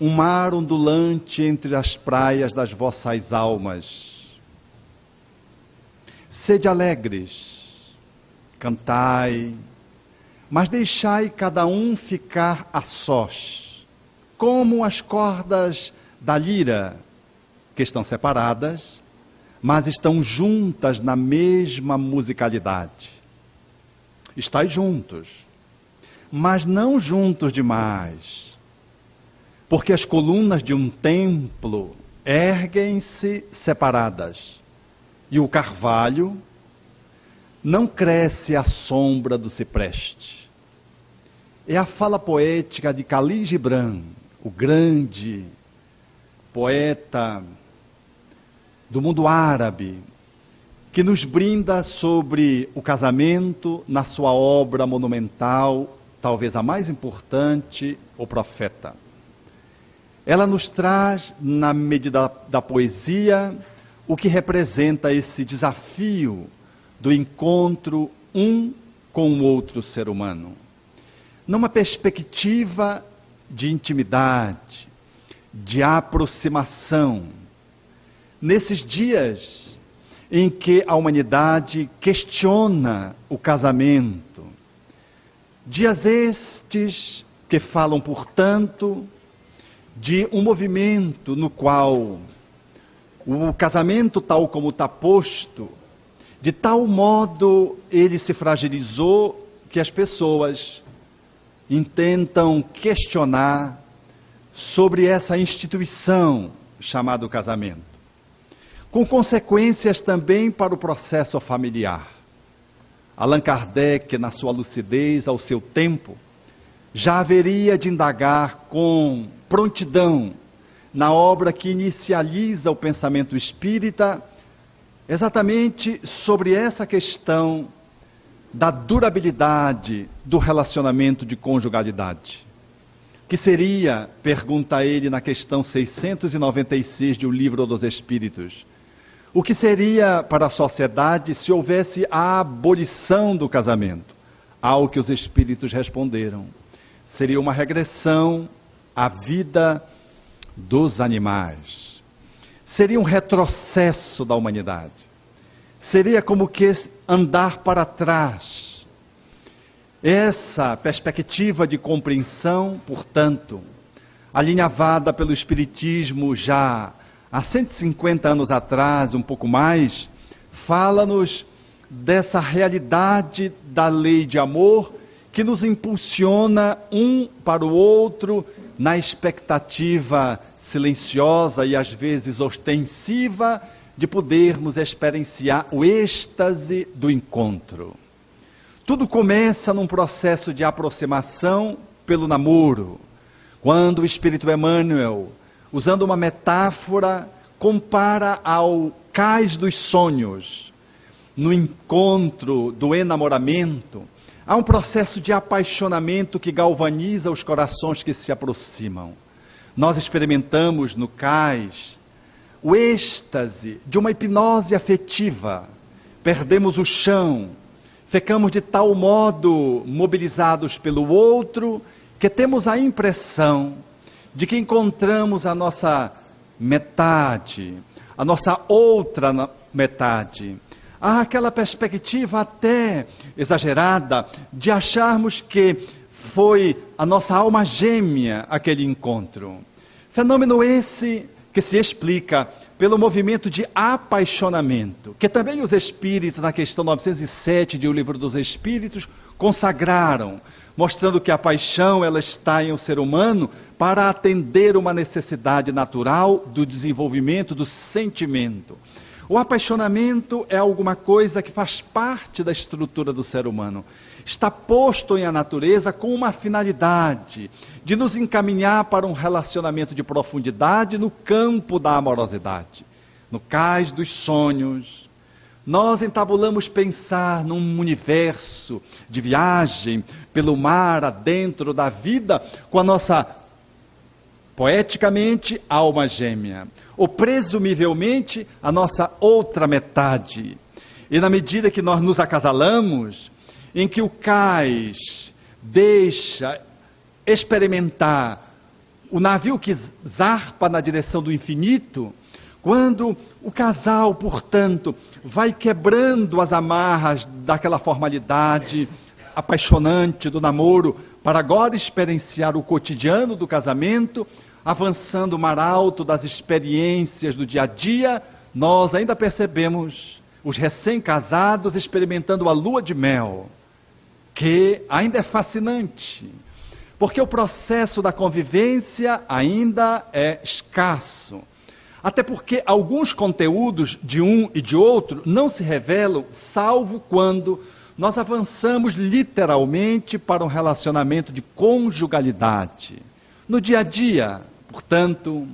um mar ondulante entre as praias das vossas almas. Sede alegres, cantai, mas deixai cada um ficar a sós, como as cordas da lira, que estão separadas, mas estão juntas na mesma musicalidade. Estais juntos, mas não juntos demais, porque as colunas de um templo erguem-se separadas, e o carvalho não cresce à sombra do cipreste. É a fala poética de Khalil Gibran, o grande poeta do mundo árabe, que nos brinda sobre o casamento na sua obra monumental, talvez a mais importante, O Profeta. Ela nos traz, na medida da poesia, o que representa esse desafio do encontro um com o outro ser humano. Numa perspectiva de intimidade, de aproximação, nesses dias em que a humanidade questiona o casamento, dias estes que falam, portanto, de um movimento no qual o casamento, tal como está posto, de tal modo ele se fragilizou que as pessoas intentam questionar sobre essa instituição chamada casamento, com consequências também para o processo familiar. Allan Kardec, na sua lucidez, ao seu tempo, já haveria de indagar com prontidão na obra que inicializa o pensamento espírita, exatamente sobre essa questão da durabilidade do relacionamento de conjugalidade. Que seria, pergunta ele na questão 696 de O Livro dos Espíritos, o que seria para a sociedade se houvesse a abolição do casamento? Ao que os espíritos responderam: seria uma regressão à vida dos animais. Seria um retrocesso da humanidade. Seria como que andar para trás. Essa perspectiva de compreensão, portanto, alinhavada pelo Espiritismo já há 150 anos atrás, um pouco mais, fala-nos dessa realidade da lei de amor que nos impulsiona um para o outro na expectativa silenciosa e às vezes ostensiva de podermos experienciar o êxtase do encontro. Tudo começa num processo de aproximação pelo namoro, quando o Espírito Emmanuel, usando uma metáfora, compara ao cais dos sonhos. No encontro do enamoramento, há um processo de apaixonamento que galvaniza os corações que se aproximam. Nós experimentamos no cais o êxtase de uma hipnose afetiva. Perdemos o chão, ficamos de tal modo mobilizados pelo outro, que temos a impressão de que encontramos a nossa metade, a nossa outra metade. Há aquela perspectiva até exagerada de acharmos que foi a nossa alma gêmea aquele encontro. Fenômeno esse que se explica pelo movimento de apaixonamento, que também os espíritos, na questão 907 de O Livro dos Espíritos, consagraram, mostrando que a paixão ela está em um ser humano para atender uma necessidade natural do desenvolvimento do sentimento. O apaixonamento é alguma coisa que faz parte da estrutura do ser humano. Está posto em a natureza com uma finalidade de nos encaminhar para um relacionamento de profundidade no campo da amorosidade. No cais dos sonhos, nós entabulamos pensar num universo de viagem pelo mar adentro da vida com a nossa, poeticamente, alma gêmea, ou presumivelmente a nossa outra metade. E na medida que nós nos acasalamos, em que o cais deixa experimentar o navio que zarpa na direção do infinito, Quando o casal, portanto, vai quebrando as amarras daquela formalidade apaixonante do namoro, para agora experienciar o cotidiano do casamento, avançando o mar alto das experiências do dia a dia, nós ainda percebemos os recém-casados experimentando a lua de mel, que ainda é fascinante, porque o processo da convivência ainda é escasso. Até porque alguns conteúdos de um e de outro não se revelam, salvo quando nós avançamos literalmente para um relacionamento de conjugalidade. No dia a dia, portanto,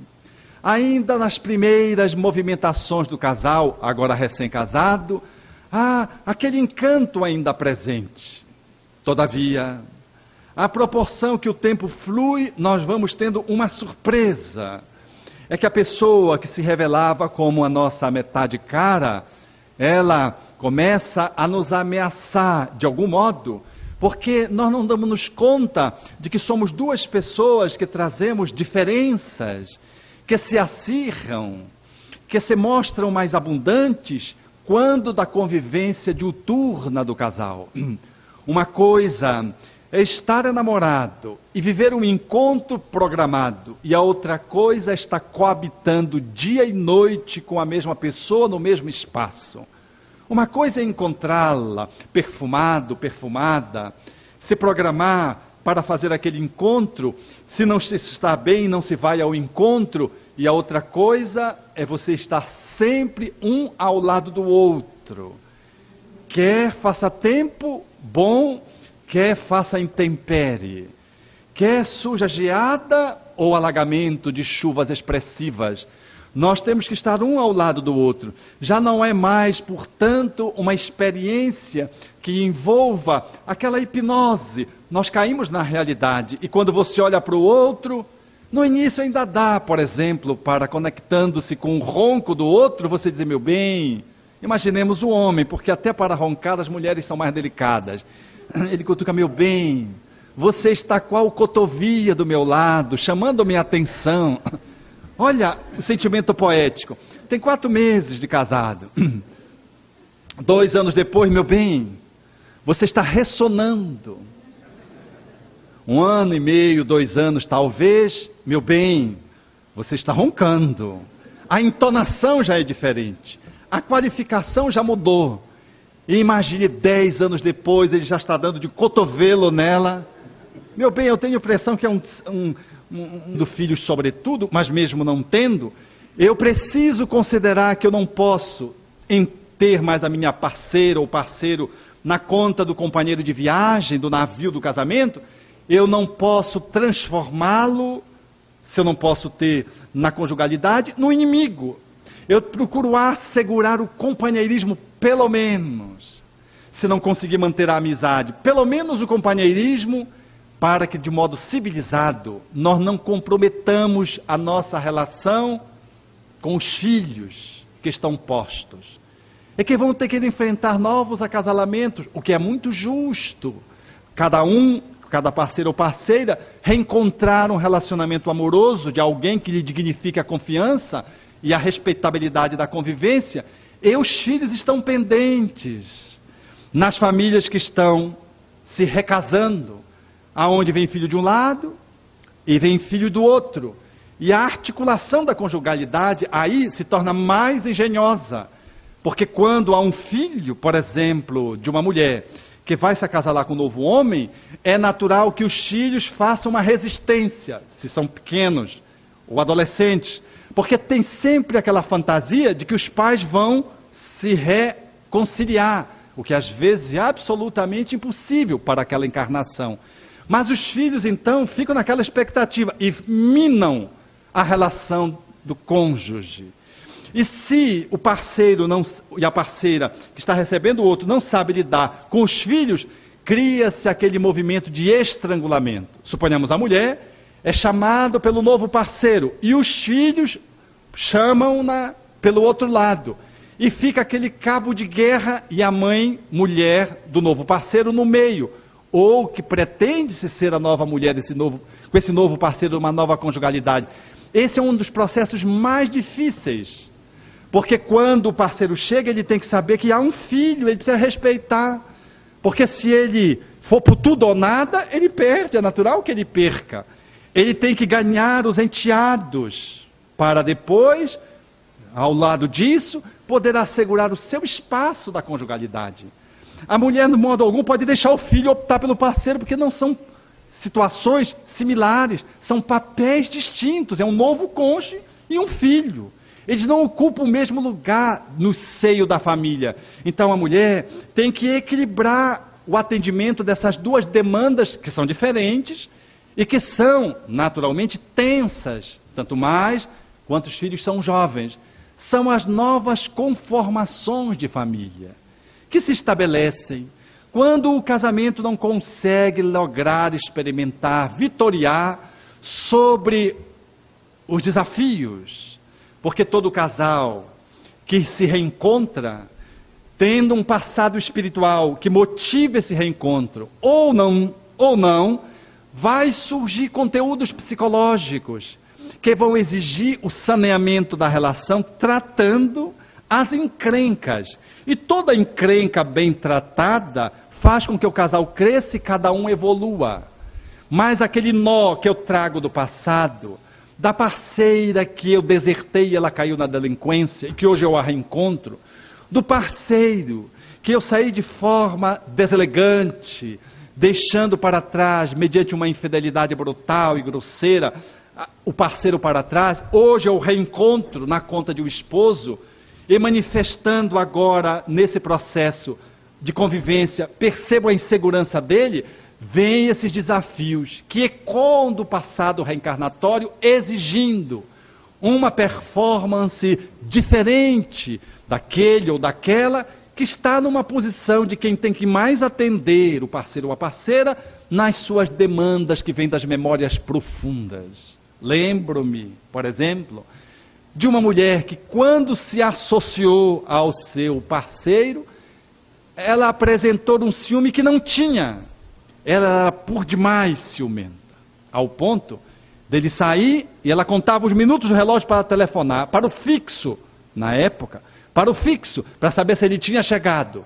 ainda nas primeiras movimentações do casal, agora recém-casado, há aquele encanto ainda presente. Todavia, à proporção que o tempo flui, nós vamos tendo uma surpresa. É que a pessoa que se revelava como a nossa metade cara, ela começa a nos ameaçar de algum modo, porque nós não damos conta de que somos duas pessoas que trazemos diferenças, que se acirram, que se mostram mais abundantes quando da convivência diuturna do casal. Uma coisa é estar enamorado e viver um encontro programado, e a outra coisa é estar coabitando dia e noite com a mesma pessoa no mesmo espaço. Uma coisa é encontrá-la perfumado, perfumada, se programar para fazer aquele encontro, se não se está bem, não se vai ao encontro, e a outra coisa é você estar sempre um ao lado do outro. Quer faça tempo bom, quer faça intempérie, quer suja geada ou alagamento de chuvas expressivas. Nós temos que estar um ao lado do outro. Já não é mais, portanto, uma experiência que envolva aquela hipnose. Nós caímos na realidade. E quando você olha para o outro, no início ainda dá, por exemplo, para conectando-se com o ronco do outro, você dizer, meu bem, imaginemos o homem, porque até para roncar as mulheres são mais delicadas. Ele cutuca, meu bem, você está qual cotovia do meu lado, chamando minha atenção. Olha o sentimento poético. Tem 4 meses de casado. 2 anos depois, meu bem, você está ressonando. 1 ano e meio, 2 anos talvez, meu bem, você está roncando. A entonação já é diferente. A qualificação já mudou. E imagine 10 anos depois, ele já está dando de cotovelo nela. Meu bem, eu tenho a impressão que é um do filho sobretudo, mas mesmo não tendo, eu preciso considerar que eu não posso ter mais a minha parceira ou parceiro na conta do companheiro de viagem, do navio do casamento. Eu não posso transformá-lo, se eu não posso ter na conjugalidade, no inimigo. Eu procuro assegurar o companheirismo, pelo menos. Se não conseguir manter a amizade, pelo menos o companheirismo, para que de modo civilizado nós não comprometamos a nossa relação com os filhos que estão postos. É que vão ter que enfrentar novos acasalamentos, o que é muito justo. Cada parceiro ou parceira, reencontrar um relacionamento amoroso de alguém que lhe dignifique a confiança e a respeitabilidade da convivência. E os filhos estão pendentes nas famílias que estão se recasando, aonde vem filho de um lado e vem filho do outro. E a articulação da conjugalidade aí se torna mais engenhosa. Porque quando há um filho, por exemplo, de uma mulher que vai se acasalar com um novo homem, é natural que os filhos façam uma resistência, se são pequenos ou adolescentes. Porque tem sempre aquela fantasia de que os pais vão se reconciliar, o que às vezes é absolutamente impossível para aquela encarnação. Mas os filhos, então, ficam naquela expectativa e minam a relação do cônjuge. E se o parceiro e a parceira que está recebendo o outro não sabe lidar com os filhos, cria-se aquele movimento de estrangulamento. Suponhamos a mulher é chamada pelo novo parceiro e os filhos chamam-na pelo outro lado. E fica aquele cabo de guerra e a mãe, mulher do novo parceiro no meio. Ou que pretende-se ser a nova mulher com esse novo parceiro, uma nova conjugalidade. Esse é um dos processos mais difíceis, Porque quando o parceiro chega, ele tem que saber que há um filho, ele precisa respeitar. Porque se ele for por tudo ou nada, ele perde, é natural que ele perca. Ele tem que ganhar os enteados, para depois, ao lado disso, poder assegurar o seu espaço da conjugalidade. A mulher, de modo algum, pode deixar o filho optar pelo parceiro, porque não são situações similares, são papéis distintos, é um novo cônjuge e um filho. Eles não ocupam o mesmo lugar no seio da família. Então a mulher tem que equilibrar o atendimento dessas duas demandas, que são diferentes, e que são, naturalmente, tensas, tanto mais quanto os filhos são jovens. São as novas conformações de família, que se estabelecem quando o casamento não consegue lograr experimentar, vitoriar sobre os desafios. Porque todo casal que se reencontra, tendo um passado espiritual que motive esse reencontro, ou não, vai surgir conteúdos psicológicos que vão exigir o saneamento da relação, tratando as encrencas. E toda encrenca bem tratada faz com que o casal cresça e cada um evolua. Mas aquele nó que eu trago do passado, da parceira que eu desertei e ela caiu na delinquência, e que hoje eu a reencontro, do parceiro que eu saí de forma deselegante, deixando para trás, mediante uma infidelidade brutal e grosseira, o parceiro para trás, hoje eu reencontro na conta de um esposo, e manifestando agora nesse processo de convivência, percebo a insegurança dele, vem esses desafios que ecoam do passado reencarnatório, exigindo uma performance diferente daquele ou daquela que está numa posição de quem tem que mais atender o parceiro ou a parceira nas suas demandas que vêm das memórias profundas. Lembro-me, por exemplo, de uma mulher que quando se associou ao seu parceiro, ela apresentou um ciúme que não tinha. Ela era por demais ciumenta, ao ponto dele sair, e ela contava os minutos do relógio para telefonar, para o fixo, na época, para o fixo, para saber se ele tinha chegado.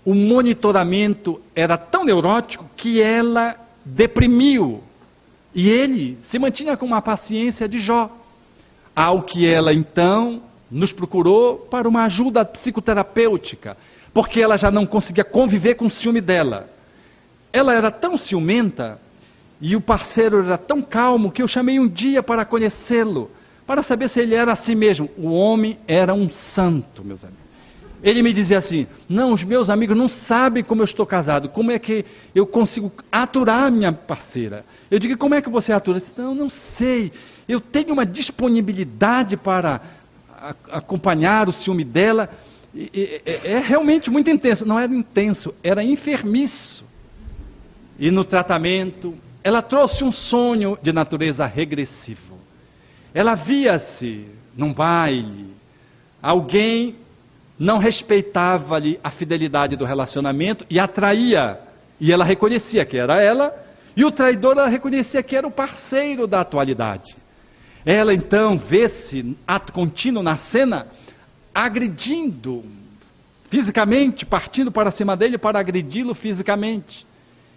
O monitoramento era tão neurótico que ela deprimiu, e ele se mantinha com uma paciência de Jó, ao que ela então nos procurou para uma ajuda psicoterapêutica, porque ela já não conseguia conviver com o ciúme dela. Ela era tão ciumenta e o parceiro era tão calmo que eu chamei um dia para conhecê-lo, para saber se ele era assim mesmo. O homem era um santo, meus amigos. Ele me dizia assim: não, os meus amigos não sabem como eu estou casado, como é que eu consigo aturar a minha parceira. Eu digo: como é que você atura? Eu disse: não sei, eu tenho uma disponibilidade para acompanhar o ciúme dela, é realmente muito intenso. Não era intenso, era enfermiço. E no tratamento, ela trouxe um sonho de natureza regressivo. Ela via-se num baile, alguém não respeitava-lhe a fidelidade do relacionamento e atraía, e ela reconhecia que era ela, e o traidor ela reconhecia que era o parceiro da atualidade. Ela então vê-se, ato contínuo na cena, agredindo fisicamente, partindo para cima dele para agredi-lo fisicamente.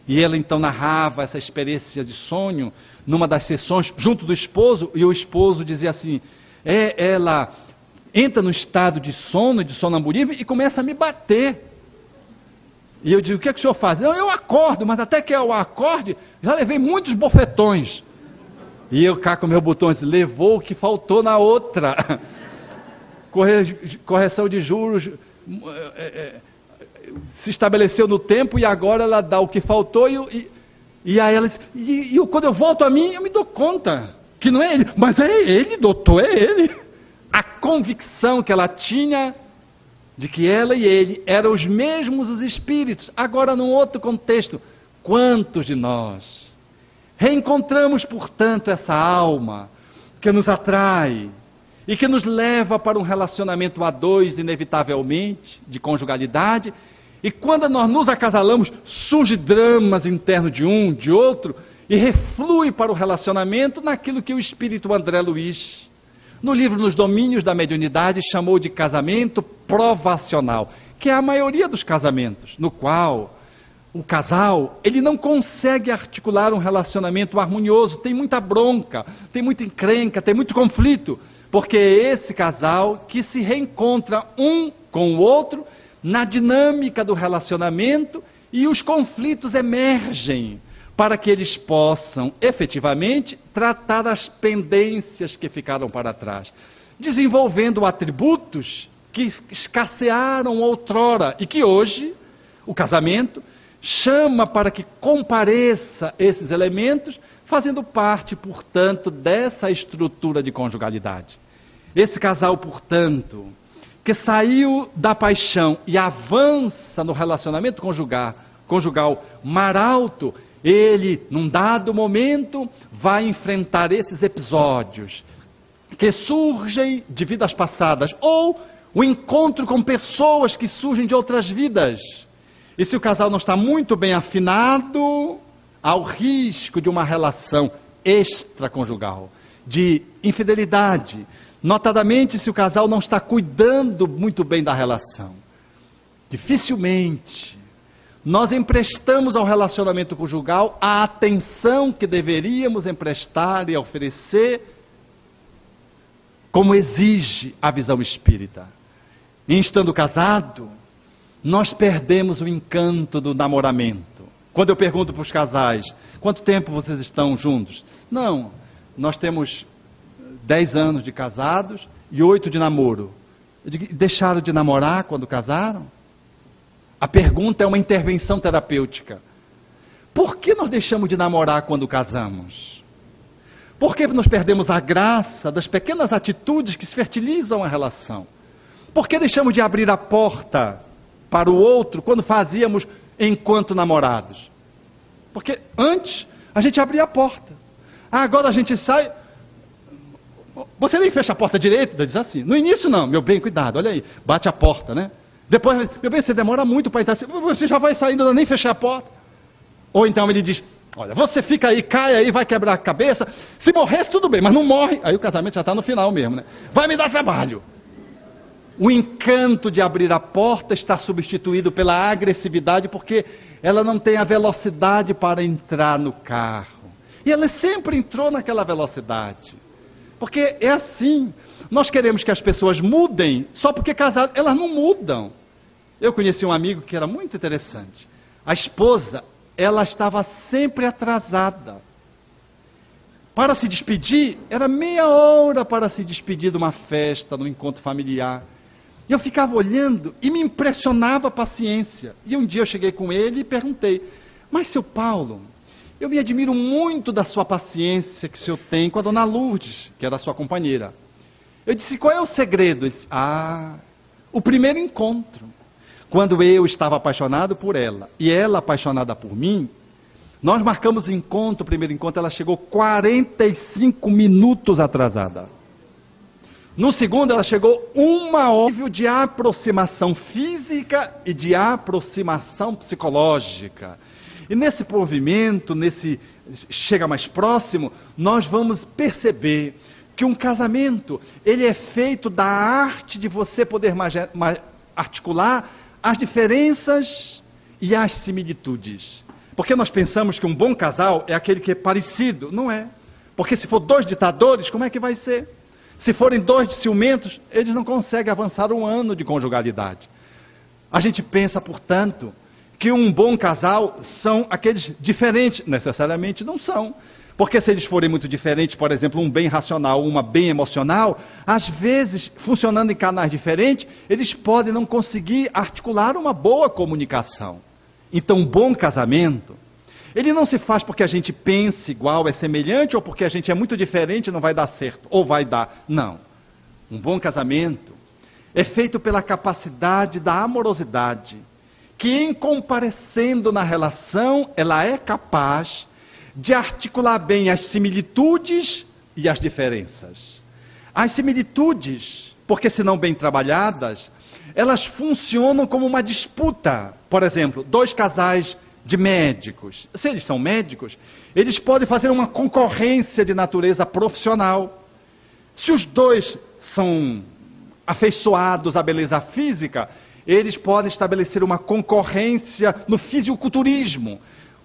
E ela então narrava essa experiência de sonho numa das sessões junto do esposo, e o esposo dizia assim: ela entra no estado de sono, de sonambulismo, e começa a me bater. E eu digo: o que é que o senhor faz? Não, eu acordo, mas até que eu acorde, já levei muitos bofetões. E eu cá com meu botão disse: levou o que faltou na outra. Correção de juros se estabeleceu no tempo, e agora ela dá o que faltou, e aí ela diz, quando eu volto a mim, eu me dou conta que não é ele, mas é ele, doutor, é ele. A convicção que ela tinha de que ela e ele eram os mesmos os espíritos. Agora, num outro contexto, quantos de nós reencontramos, portanto, essa alma que nos atrai e que nos leva para um relacionamento a dois, inevitavelmente, de conjugalidade, e quando nós nos acasalamos, surge dramas internos de um, de outro, e reflui para o relacionamento naquilo que o espírito André Luiz No livro Nos Domínios da Mediunidade, chamou de casamento provacional, que é a maioria dos casamentos, no qual o casal, ele não consegue articular um relacionamento harmonioso, tem muita bronca, tem muita encrenca, tem muito conflito, porque é esse casal que se reencontra um com o outro na dinâmica do relacionamento e os conflitos emergem para que eles possam efetivamente tratar as pendências que ficaram para trás, desenvolvendo atributos que escassearam outrora e que hoje o casamento chama para que compareça esses elementos, fazendo parte, portanto, dessa estrutura de conjugalidade. Esse casal, portanto, que saiu da paixão e avança no relacionamento conjugal mar alto, ele, num dado momento, vai enfrentar esses episódios que surgem de vidas passadas, ou o encontro com pessoas que surgem de outras vidas. E se o casal não está muito bem afinado, há o risco de uma relação extraconjugal, de infidelidade, notadamente se o casal não está cuidando muito bem da relação. Dificilmente nós emprestamos ao relacionamento conjugal a atenção que deveríamos emprestar e oferecer, como exige a visão espírita. Em estando casado, nós perdemos o encanto do namoramento. Quando eu pergunto para os casais, quanto tempo vocês estão juntos? Não, nós temos 10 anos de casados e 8 de namoro. Eu digo, deixaram de namorar quando casaram? A pergunta é uma intervenção terapêutica. Por que nós deixamos de namorar quando casamos? Por que nós perdemos a graça das pequenas atitudes que se fertilizam a relação? Por que deixamos de abrir a porta para o outro quando fazíamos enquanto namorados? Porque antes a gente abria a porta. Agora a gente sai. Você nem fecha a porta direito, diz assim. No início não, meu bem, cuidado, olha aí, bate a porta, né? Depois, meu bem, você demora muito para entrar, você já vai saindo, nem fechar a porta. Ou então ele diz, olha, você fica aí, cai aí, vai quebrar a cabeça, se morresse tudo bem, mas não morre, aí o casamento já está no final mesmo, né? Vai me dar trabalho. O encanto de abrir a porta está substituído pela agressividade, porque ela não tem a velocidade para entrar no carro. E ela sempre entrou naquela velocidade. Porque é assim, nós queremos que as pessoas mudem, só porque casaram, elas não mudam. Eu conheci um amigo que era muito interessante. A esposa, ela estava sempre atrasada. Para se despedir, era meia hora para se despedir de uma festa, de um encontro familiar. E eu ficava olhando e me impressionava a paciência. E um dia eu cheguei com ele e perguntei, mas seu Paulo, eu me admiro muito da sua paciência que o senhor tem com a dona Lourdes, que era a sua companheira. Eu disse, qual é o segredo? Ele disse, o primeiro encontro. Quando eu estava apaixonado por ela e ela apaixonada por mim, nós marcamos o primeiro encontro, ela chegou 45 minutos atrasada. No segundo, ela chegou 1 hora de aproximação física e de aproximação psicológica. E nesse movimento, chega mais próximo, nós vamos perceber que um casamento, ele é feito da arte de você poder articular as diferenças e as similitudes. Porque nós pensamos que um bom casal é aquele que é parecido. Não é. Porque se for 2 ditadores, como é que vai ser? Se forem 2 ciumentos, eles não conseguem avançar 1 ano de conjugalidade. A gente pensa, portanto, que um bom casal são aqueles diferentes. Necessariamente não são. Porque se eles forem muito diferentes, por exemplo, um bem racional, uma bem emocional, às vezes, funcionando em canais diferentes, eles podem não conseguir articular uma boa comunicação. Então, um bom casamento, ele não se faz porque a gente pensa igual, é semelhante, ou porque a gente é muito diferente, não vai dar certo, ou vai dar. Não. Um bom casamento é feito pela capacidade da amorosidade, que em comparecendo na relação, ela é capaz de articular bem as similitudes e as diferenças. As similitudes, porque se não bem trabalhadas, elas funcionam como uma disputa. Por exemplo, 2 casais de médicos. Se eles são médicos, eles podem fazer uma concorrência de natureza profissional. Se os dois são afeiçoados à beleza física, eles podem estabelecer uma concorrência no fisiculturismo.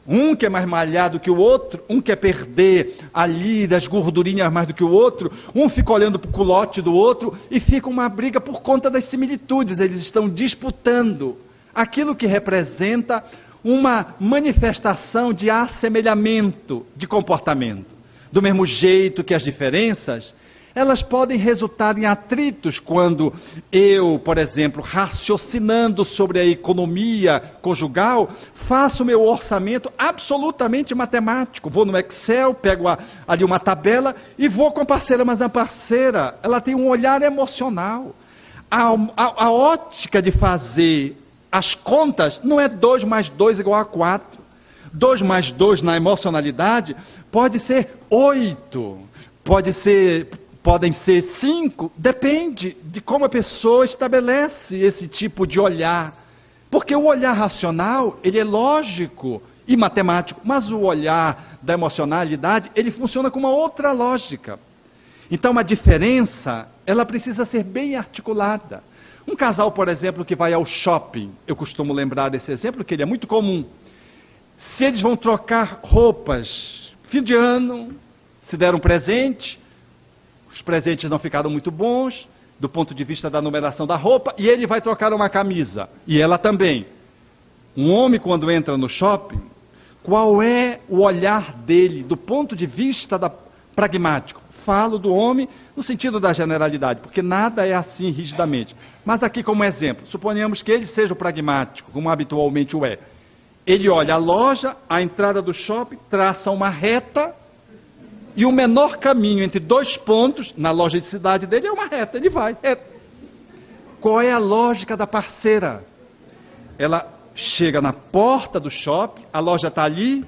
Um que é mais malhado que o outro, um quer perder ali das gordurinhas mais do que o outro, um fica olhando para o culote do outro e fica uma briga por conta das similitudes. Eles estão disputando aquilo que representa uma manifestação de assemelhamento de comportamento. Do mesmo jeito que as diferenças, elas podem resultar em atritos quando eu, por exemplo, raciocinando sobre a economia conjugal, faço meu orçamento absolutamente matemático. Vou no Excel, pego ali uma tabela e vou com a parceira, mas a parceira, ela tem um olhar emocional. A ótica de fazer as contas não é 2 mais 2 igual a 4. 2 mais 2 na emocionalidade pode ser 8, podem ser 5, depende de como a pessoa estabelece esse tipo de olhar. Porque o olhar racional, ele é lógico e matemático, mas o olhar da emocionalidade, ele funciona com uma outra lógica. Então, a diferença, ela precisa ser bem articulada. Um casal, por exemplo, que vai ao shopping, eu costumo lembrar desse exemplo, que ele é muito comum. Se eles vão trocar roupas, fim de ano, se deram um presente, os presentes não ficaram muito bons, do ponto de vista da numeração da roupa, e ele vai trocar uma camisa, e ela também. Um homem, quando entra no shopping, qual é o olhar dele, do ponto de vista pragmático? Falo do homem no sentido da generalidade, porque nada é assim rigidamente. Mas aqui como exemplo, suponhamos que ele seja o pragmático, como habitualmente o é. Ele olha a loja, a entrada do shopping, traça uma reta, e o menor caminho entre 2 pontos, na loja de cidade dele, é uma reta, ele vai, reto. Qual é a lógica da parceira? Ela chega na porta do shopping, a loja está ali,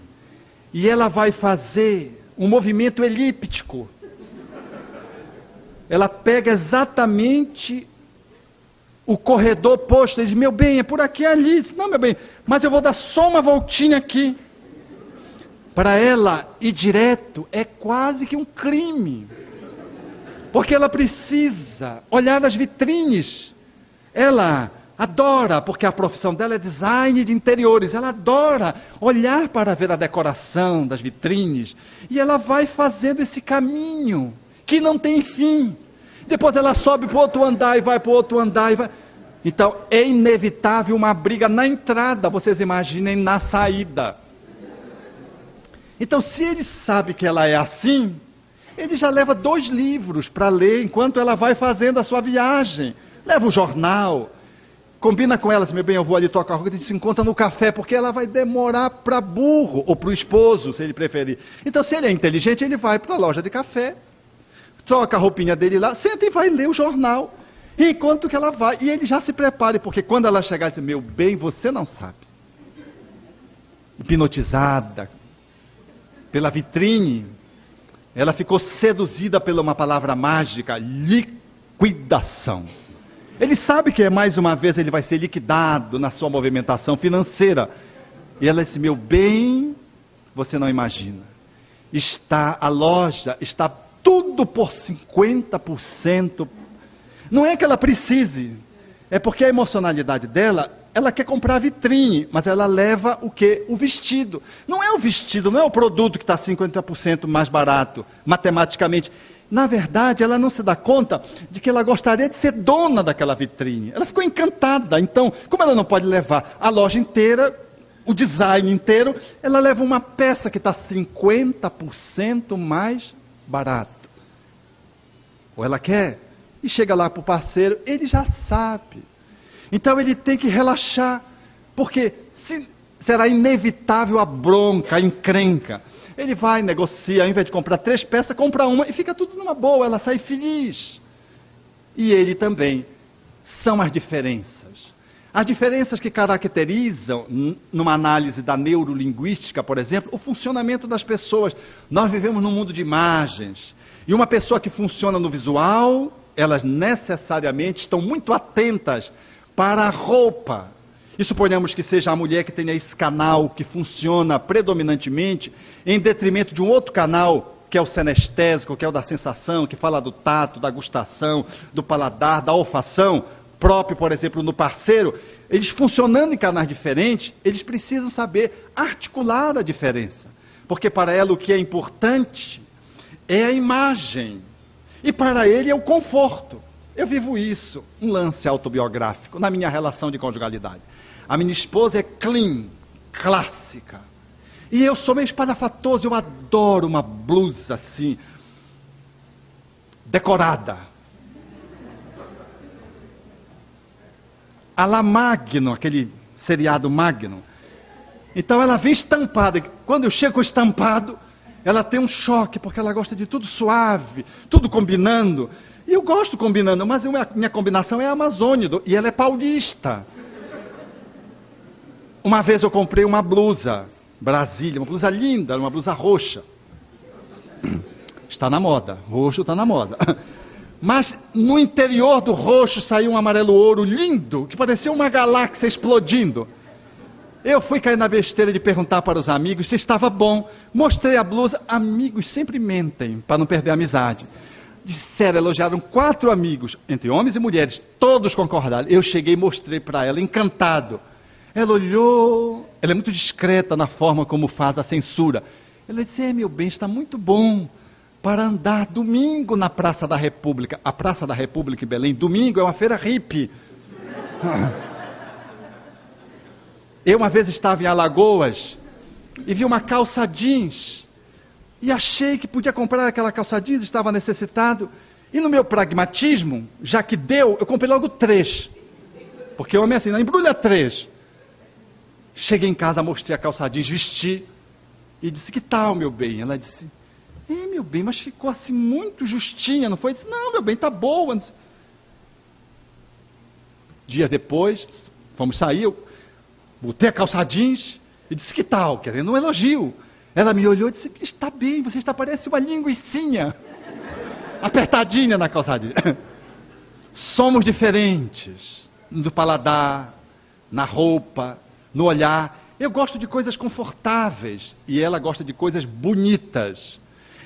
e ela vai fazer um movimento elíptico. Ela pega exatamente o corredor oposto, ele diz, meu bem, é por aqui e ali. Diz, não, meu bem, mas eu vou dar só uma voltinha aqui. Para ela, ir direto é quase que um crime. Porque ela precisa olhar nas vitrines. Ela adora, porque a profissão dela é design de interiores. Ela adora olhar para ver a decoração das vitrines. E ela vai fazendo esse caminho, que não tem fim. Depois ela sobe para o outro andar e vai para o outro andar. Então, é inevitável uma briga na entrada, vocês imaginem, na saída. Então, se ele sabe que ela é assim, ele já leva 2 livros para ler enquanto ela vai fazendo a sua viagem. Leva o jornal, combina com elas, meu bem, eu vou ali tocar a rua, a gente se encontra no café, porque ela vai demorar para burro, ou para o esposo, se ele preferir. Então, se ele é inteligente, ele vai para a loja de café, troca a roupinha dele lá, senta e vai ler o jornal, enquanto que ela vai, e ele já se prepare, porque quando ela chegar e dizer, meu bem, você não sabe. Hipnotizada pela vitrine, ela ficou seduzida por uma palavra mágica, liquidação. Ele sabe que mais uma vez ele vai ser liquidado na sua movimentação financeira. E ela disse, meu bem, você não imagina. A loja está tudo por 50%. Não é que ela precise, é porque a emocionalidade dela, ela quer comprar a vitrine, mas ela leva o quê? O vestido. Não é o vestido, não é o produto que está 50% mais barato, matematicamente. Na verdade, ela não se dá conta de que ela gostaria de ser dona daquela vitrine. Ela ficou encantada. Então, como ela não pode levar a loja inteira, o design inteiro, ela leva uma peça que está 50% mais barato. Ou ela quer, e chega lá para o parceiro, ele já sabe. Então ele tem que relaxar, porque será inevitável a bronca, a encrenca. Ele vai, negocia, ao invés de comprar 3 peças, compra uma e fica tudo numa boa, ela sai feliz. E ele também. São as diferenças. As diferenças que caracterizam, numa análise da neurolinguística, por exemplo, o funcionamento das pessoas. Nós vivemos num mundo de imagens. E uma pessoa que funciona no visual, elas necessariamente estão muito atentas para a roupa. E suponhamos que seja a mulher que tenha esse canal que funciona predominantemente, em detrimento de um outro canal, que é o senestésico, que é o da sensação, que fala do tato, da gustação, do paladar, da olfação, próprio, por exemplo, no parceiro, eles funcionando em canais diferentes, eles precisam saber articular a diferença. Porque para ela o que é importante é a imagem. E para ele é o conforto. Eu vivo isso, um lance autobiográfico, na minha relação de conjugalidade. A minha esposa é clean, clássica. E eu sou meio espalhafatoso, eu adoro uma blusa assim, decorada. A la Magno, aquele seriado Magno. Então ela vem estampada. Quando eu chego estampado, ela tem um choque, porque ela gosta de tudo suave, tudo combinando. E eu gosto combinando, mas minha combinação é amazônica, e ela é paulista. Uma vez eu comprei uma blusa, Brasília, uma blusa linda, uma blusa roxa. Está na moda, roxo está na moda. Mas no interior do roxo saiu um amarelo ouro lindo, que parecia uma galáxia explodindo. Eu fui cair na besteira de perguntar para os amigos se estava bom. Mostrei a blusa. Amigos sempre mentem, para não perder a amizade. Disseram, elogiaram 4 amigos, entre homens e mulheres, todos concordaram. Eu cheguei e mostrei para ela, encantado. Ela olhou, ela é muito discreta na forma como faz a censura. Ela disse, meu bem, está muito bom para andar domingo na Praça da República. A Praça da República em Belém, domingo é uma feira hippie. Eu uma vez estava em Alagoas e vi uma calça jeans. E achei que podia comprar aquela calça jeans, estava necessitado. E no meu pragmatismo, já que deu, eu comprei logo 3. Porque homem é assim, não embrulha 3. Cheguei em casa, mostrei a calça jeans, vesti. E disse, que tal, meu bem? Ela disse, meu bem, mas ficou assim muito justinha, não foi? Eu disse, não, meu bem, tá boa. Dias depois, fomos sair, eu botei a calça jeans e disse, que tal? Querendo um elogio. Ela me olhou e disse, está bem, você está parece uma linguicinha. Apertadinha na calça jeans. Somos diferentes no paladar, na roupa, no olhar. Eu gosto de coisas confortáveis e ela gosta de coisas bonitas.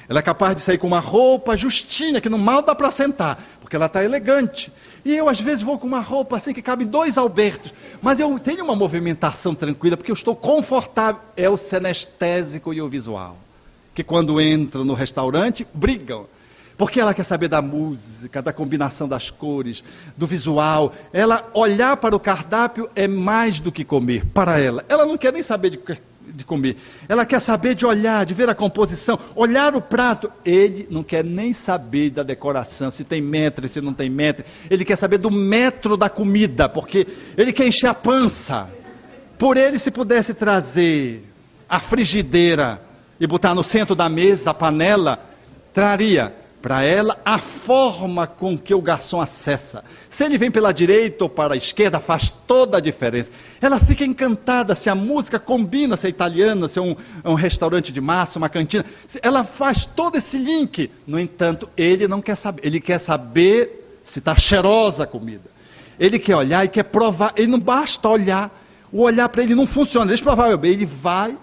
Ela é capaz de sair com uma roupa justinha, que no mal dá para sentar, porque ela está elegante. E eu, às vezes, vou com uma roupa assim, que cabe 2 Albertos. Mas eu tenho uma movimentação tranquila, porque eu estou confortável. É o senestésico e o visual. Que quando entram no restaurante, brigam. Porque ela quer saber da música, da combinação das cores, do visual. Ela olhar para o cardápio é mais do que comer, para ela. Ela não quer nem saber de comer. Ela quer saber de olhar, de ver a composição, olhar o prato. Ele não quer nem saber da decoração, se tem metro, se não tem metro. Ele quer saber do metro da comida, porque ele quer encher a pança. Por ele, se pudesse trazer a frigideira e botar no centro da mesa a panela, traria para ela a forma com que o garçom acessa. Se ele vem pela direita ou para a esquerda, faz toda a diferença. Ela fica encantada se a música combina, se é italiana, se é um restaurante de massa, uma cantina. Ela faz todo esse link. No entanto, ele não quer saber. Ele quer saber se está cheirosa a comida. Ele quer olhar e quer provar. Ele não basta olhar. O olhar para ele não funciona. Deixa eu provar, meu bem. Ele vai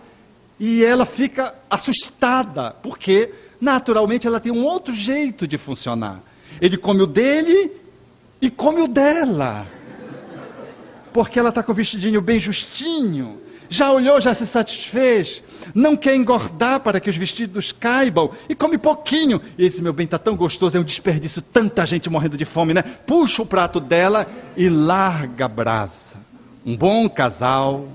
e ela fica assustada. Por quê? Naturalmente ela tem um outro jeito de funcionar. Ele come o dele e come o dela. Porque ela está com o vestidinho bem justinho. Já olhou, já se satisfez. Não quer engordar para que os vestidos caibam. E come pouquinho. E ele diz, meu bem, está tão gostoso, é um desperdício, tanta gente morrendo de fome, né? Puxa o prato dela e larga a brasa. Um bom casal